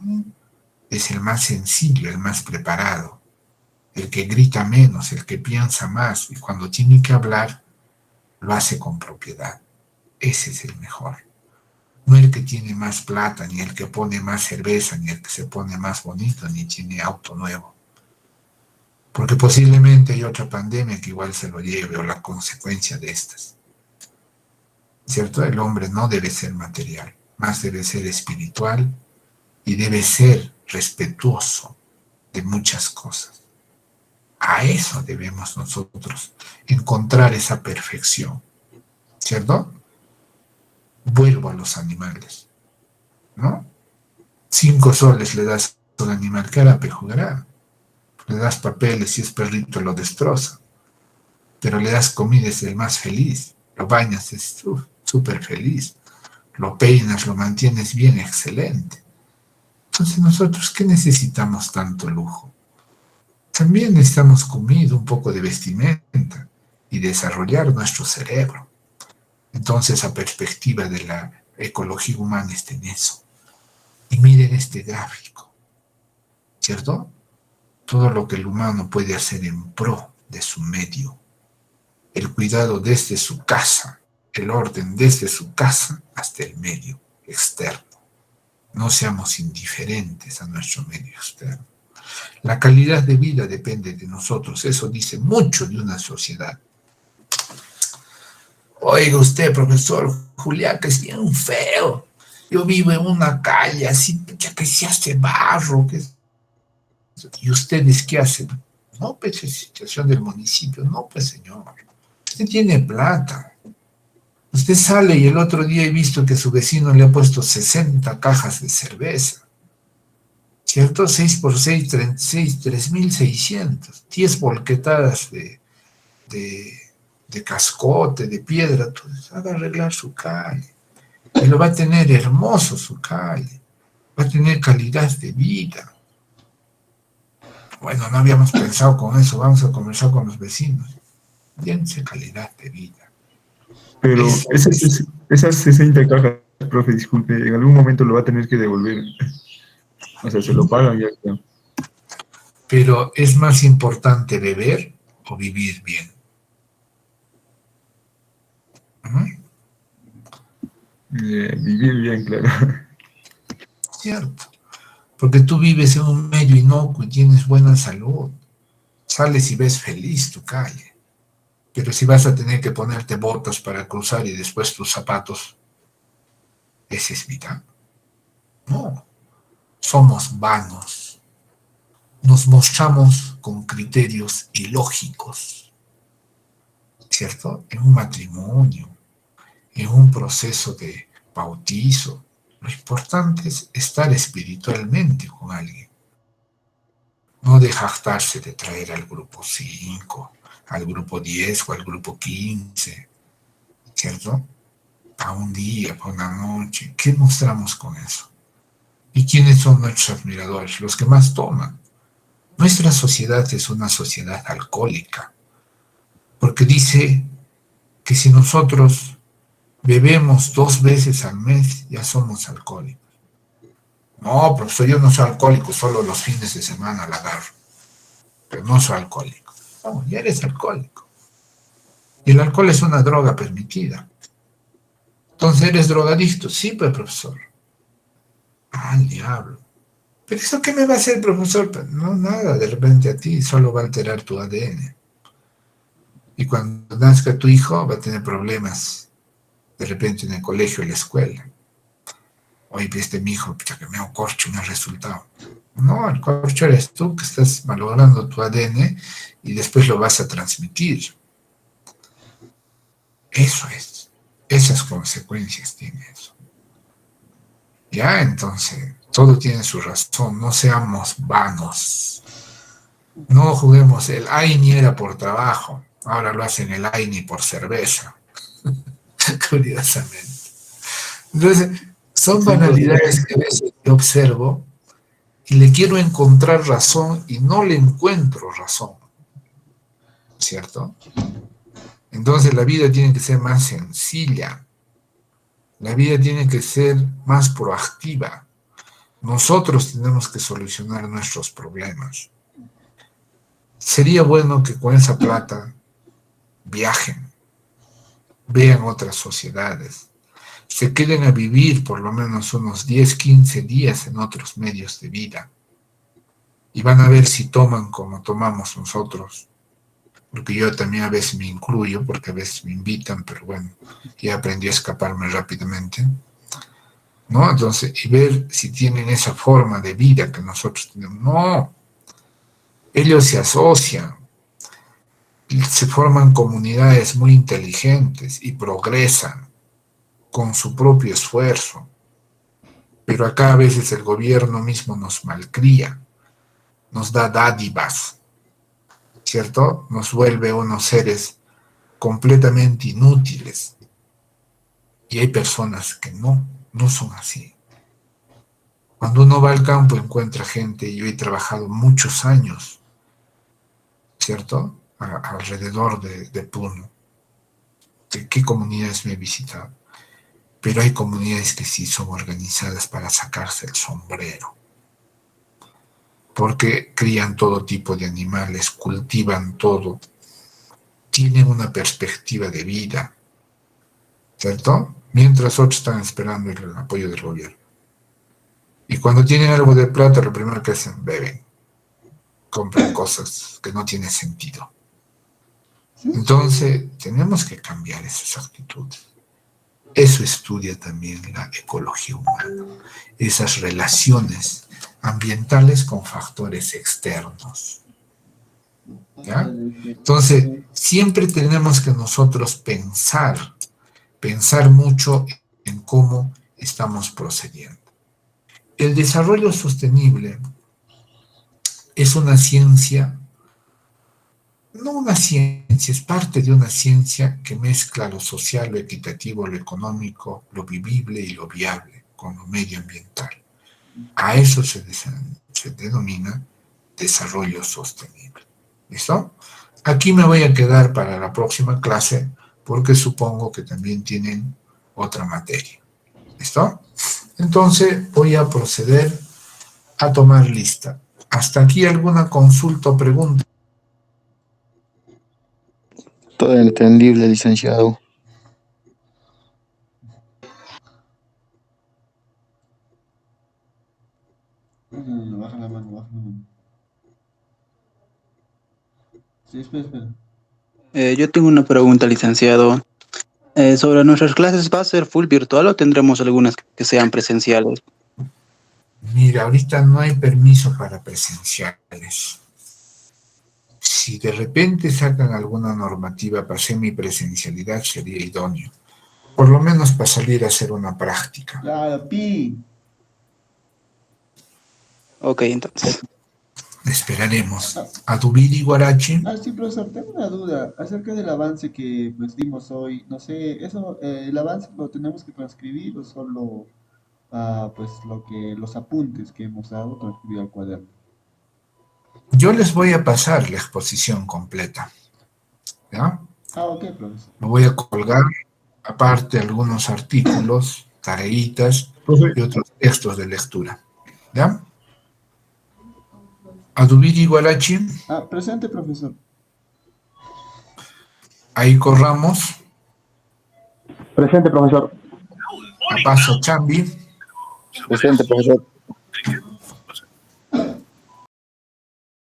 Es el más sencillo, el más preparado, el que grita menos, el que piensa más y cuando tiene que hablar lo hace con propiedad. Ese es el mejor. No el que tiene más plata, ni el que pone más cerveza, ni el que se pone más bonito, ni tiene auto nuevo. Porque posiblemente hay otra pandemia que igual se lo lleve o la consecuencia de estas. ¿Cierto? El hombre no debe ser material, más debe ser espiritual y debe ser respetuoso de muchas cosas. A eso debemos nosotros encontrar esa perfección. ¿Cierto? Vuelvo a los animales, ¿no? 5 soles le das a un animal, ¿qué hará? Jugará. Le das papeles, si es perrito lo destroza, pero le das comida, es el más feliz, lo bañas, es súper feliz, lo peinas, lo mantienes bien, excelente. Entonces nosotros, ¿qué necesitamos tanto lujo? También necesitamos comida, un poco de vestimenta y desarrollar nuestro cerebro. Entonces la perspectiva de la ecología humana está en eso. Y miren este gráfico, ¿cierto? Todo lo que el humano puede hacer en pro de su medio, el cuidado desde su casa, el orden desde su casa hasta el medio externo. No seamos indiferentes a nuestro medio externo. La calidad de vida depende de nosotros, eso dice mucho de una sociedad. Oiga usted, profesor Julián, que es bien feo. Yo vivo en una calle así, ya que se hace barro, que ¿y ustedes qué hacen? No, pues es situación del municipio. No, pues señor, usted tiene plata. Usted sale y el otro día he visto que su vecino le ha puesto 60 cajas de cerveza. ¿Cierto? 6 por 6, 36, 3.600. 10 volquetadas de cascote, de piedra. Entonces, haga arreglar su calle. Y lo va a tener hermoso su calle. Va a tener calidad de vida. Bueno, no habíamos pensado con eso, vamos a conversar con los vecinos. Dense calidad de vida. Pero esas 60 cajas, profe, disculpe, en algún momento lo va a tener que devolver. O sea, se lo pagan y ya está. Pero es más importante beber o vivir bien. Vivir bien, claro. Cierto. Porque tú vives en un medio inocuo y tienes buena salud. Sales y ves feliz tu calle. Pero si vas a tener que ponerte botas para cruzar y después tus zapatos, ¿esa es vida? No. Somos vanos. Nos mostramos con criterios ilógicos. ¿Cierto? En un matrimonio, en un proceso de bautizo. Lo importante es estar espiritualmente con alguien. No de jactarse de traer al grupo 5, al grupo 10 o al grupo 15, ¿cierto? Para un día, para una noche. ¿Qué mostramos con eso? ¿Y quiénes son nuestros admiradores? Los que más toman. Nuestra sociedad es una sociedad alcohólica, porque dice que si nosotros bebemos 2 veces al mes, ya somos alcohólicos. No, profesor, yo no soy alcohólico, solo los fines de semana la agarro. Pero no soy alcohólico. No, ya eres alcohólico. Y el alcohol es una droga permitida. Entonces, ¿eres drogadicto? Sí, pues, profesor. Al diablo. ¿Pero eso qué me va a hacer, profesor? Pues no, nada, de repente a ti solo va a alterar tu ADN. Y cuando nazca tu hijo va a tener problemas, de repente en el colegio, en la escuela. Oye, viste mi hijo, pucha, que me hago corcho, me ha resultado. No, el corcho eres tú que estás malogrando tu ADN y después lo vas a transmitir. Eso es. Esas consecuencias tiene eso. Ya, entonces, todo tiene su razón. No seamos vanos. No juguemos el AINI era por trabajo. Ahora lo hacen el AINI por cerveza. Curiosamente. Entonces, son banalidades que a veces yo observo y le quiero encontrar razón y no le encuentro razón. ¿Cierto? Entonces la vida tiene que ser más sencilla. La vida tiene que ser más proactiva. Nosotros tenemos que solucionar nuestros problemas. Sería bueno que con esa plata viajen, vean otras sociedades, se queden a vivir por lo menos unos 10, 15 días en otros medios de vida y van a ver si toman como tomamos nosotros, porque yo también a veces me incluyo, porque a veces me invitan, pero bueno, ya aprendí a escaparme rápidamente, ¿no? Entonces, y ver si tienen esa forma de vida que nosotros tenemos. No, ellos se asocian, se forman comunidades muy inteligentes y progresan con su propio esfuerzo. Pero acá a veces el gobierno mismo nos malcría, nos da dádivas, ¿cierto? Nos vuelve unos seres completamente inútiles. Y hay personas que no son así. Cuando uno va al campo encuentra gente, yo he trabajado muchos años, ¿cierto? Alrededor de Puno. ¿Qué comunidades me he visitado? Pero hay comunidades que sí son organizadas para sacarse el sombrero. Porque crían todo tipo de animales, cultivan todo, tienen una perspectiva de vida, ¿cierto? Mientras otros están esperando el apoyo del gobierno. Y cuando tienen algo de plata, lo primero que hacen, beben, compran cosas que no tienen sentido. Entonces, tenemos que cambiar esas actitudes. Eso estudia también la ecología humana, esas relaciones ambientales con factores externos. ¿Ya? Entonces, siempre tenemos que nosotros pensar mucho en cómo estamos procediendo. El desarrollo sostenible es una ciencia, no una ciencia, es parte de una ciencia que mezcla lo social, lo equitativo, lo económico, lo vivible y lo viable con lo medioambiental. A eso se denomina desarrollo sostenible. ¿Listo? Aquí me voy a quedar para la próxima clase porque supongo que también tienen otra materia. ¿Listo? Entonces voy a proceder a tomar lista. ¿Hasta aquí alguna consulta o pregunta? Todo entendible, licenciado. Baja la mano, baja la mano. Sí, espera. Yo tengo una pregunta, licenciado. Sobre nuestras clases, ¿va a ser full virtual o tendremos algunas que sean presenciales? Mira, ahorita no hay permiso para presenciales. Si de repente sacan alguna normativa para semipresencialidad, sería idóneo. Por lo menos para salir a hacer una práctica. Claro, pi. Ok, entonces. Esperaremos. Adubiri Guarachi. Sí, profesor, tengo una duda acerca del avance que pues dimos hoy. No sé, eso, ¿el avance lo tenemos que transcribir o solo pues los apuntes que hemos dado transcribir al cuaderno? Yo les voy a pasar la exposición completa. ¿Ya? Ok, profesor. Me voy a colgar, aparte, algunos artículos, tareitas y otros textos de lectura. ¿Ya? Adubiri Guarachi. Presente, profesor. Aiko Ramos. Presente, profesor. Apaso Chambi. Presente, profesor.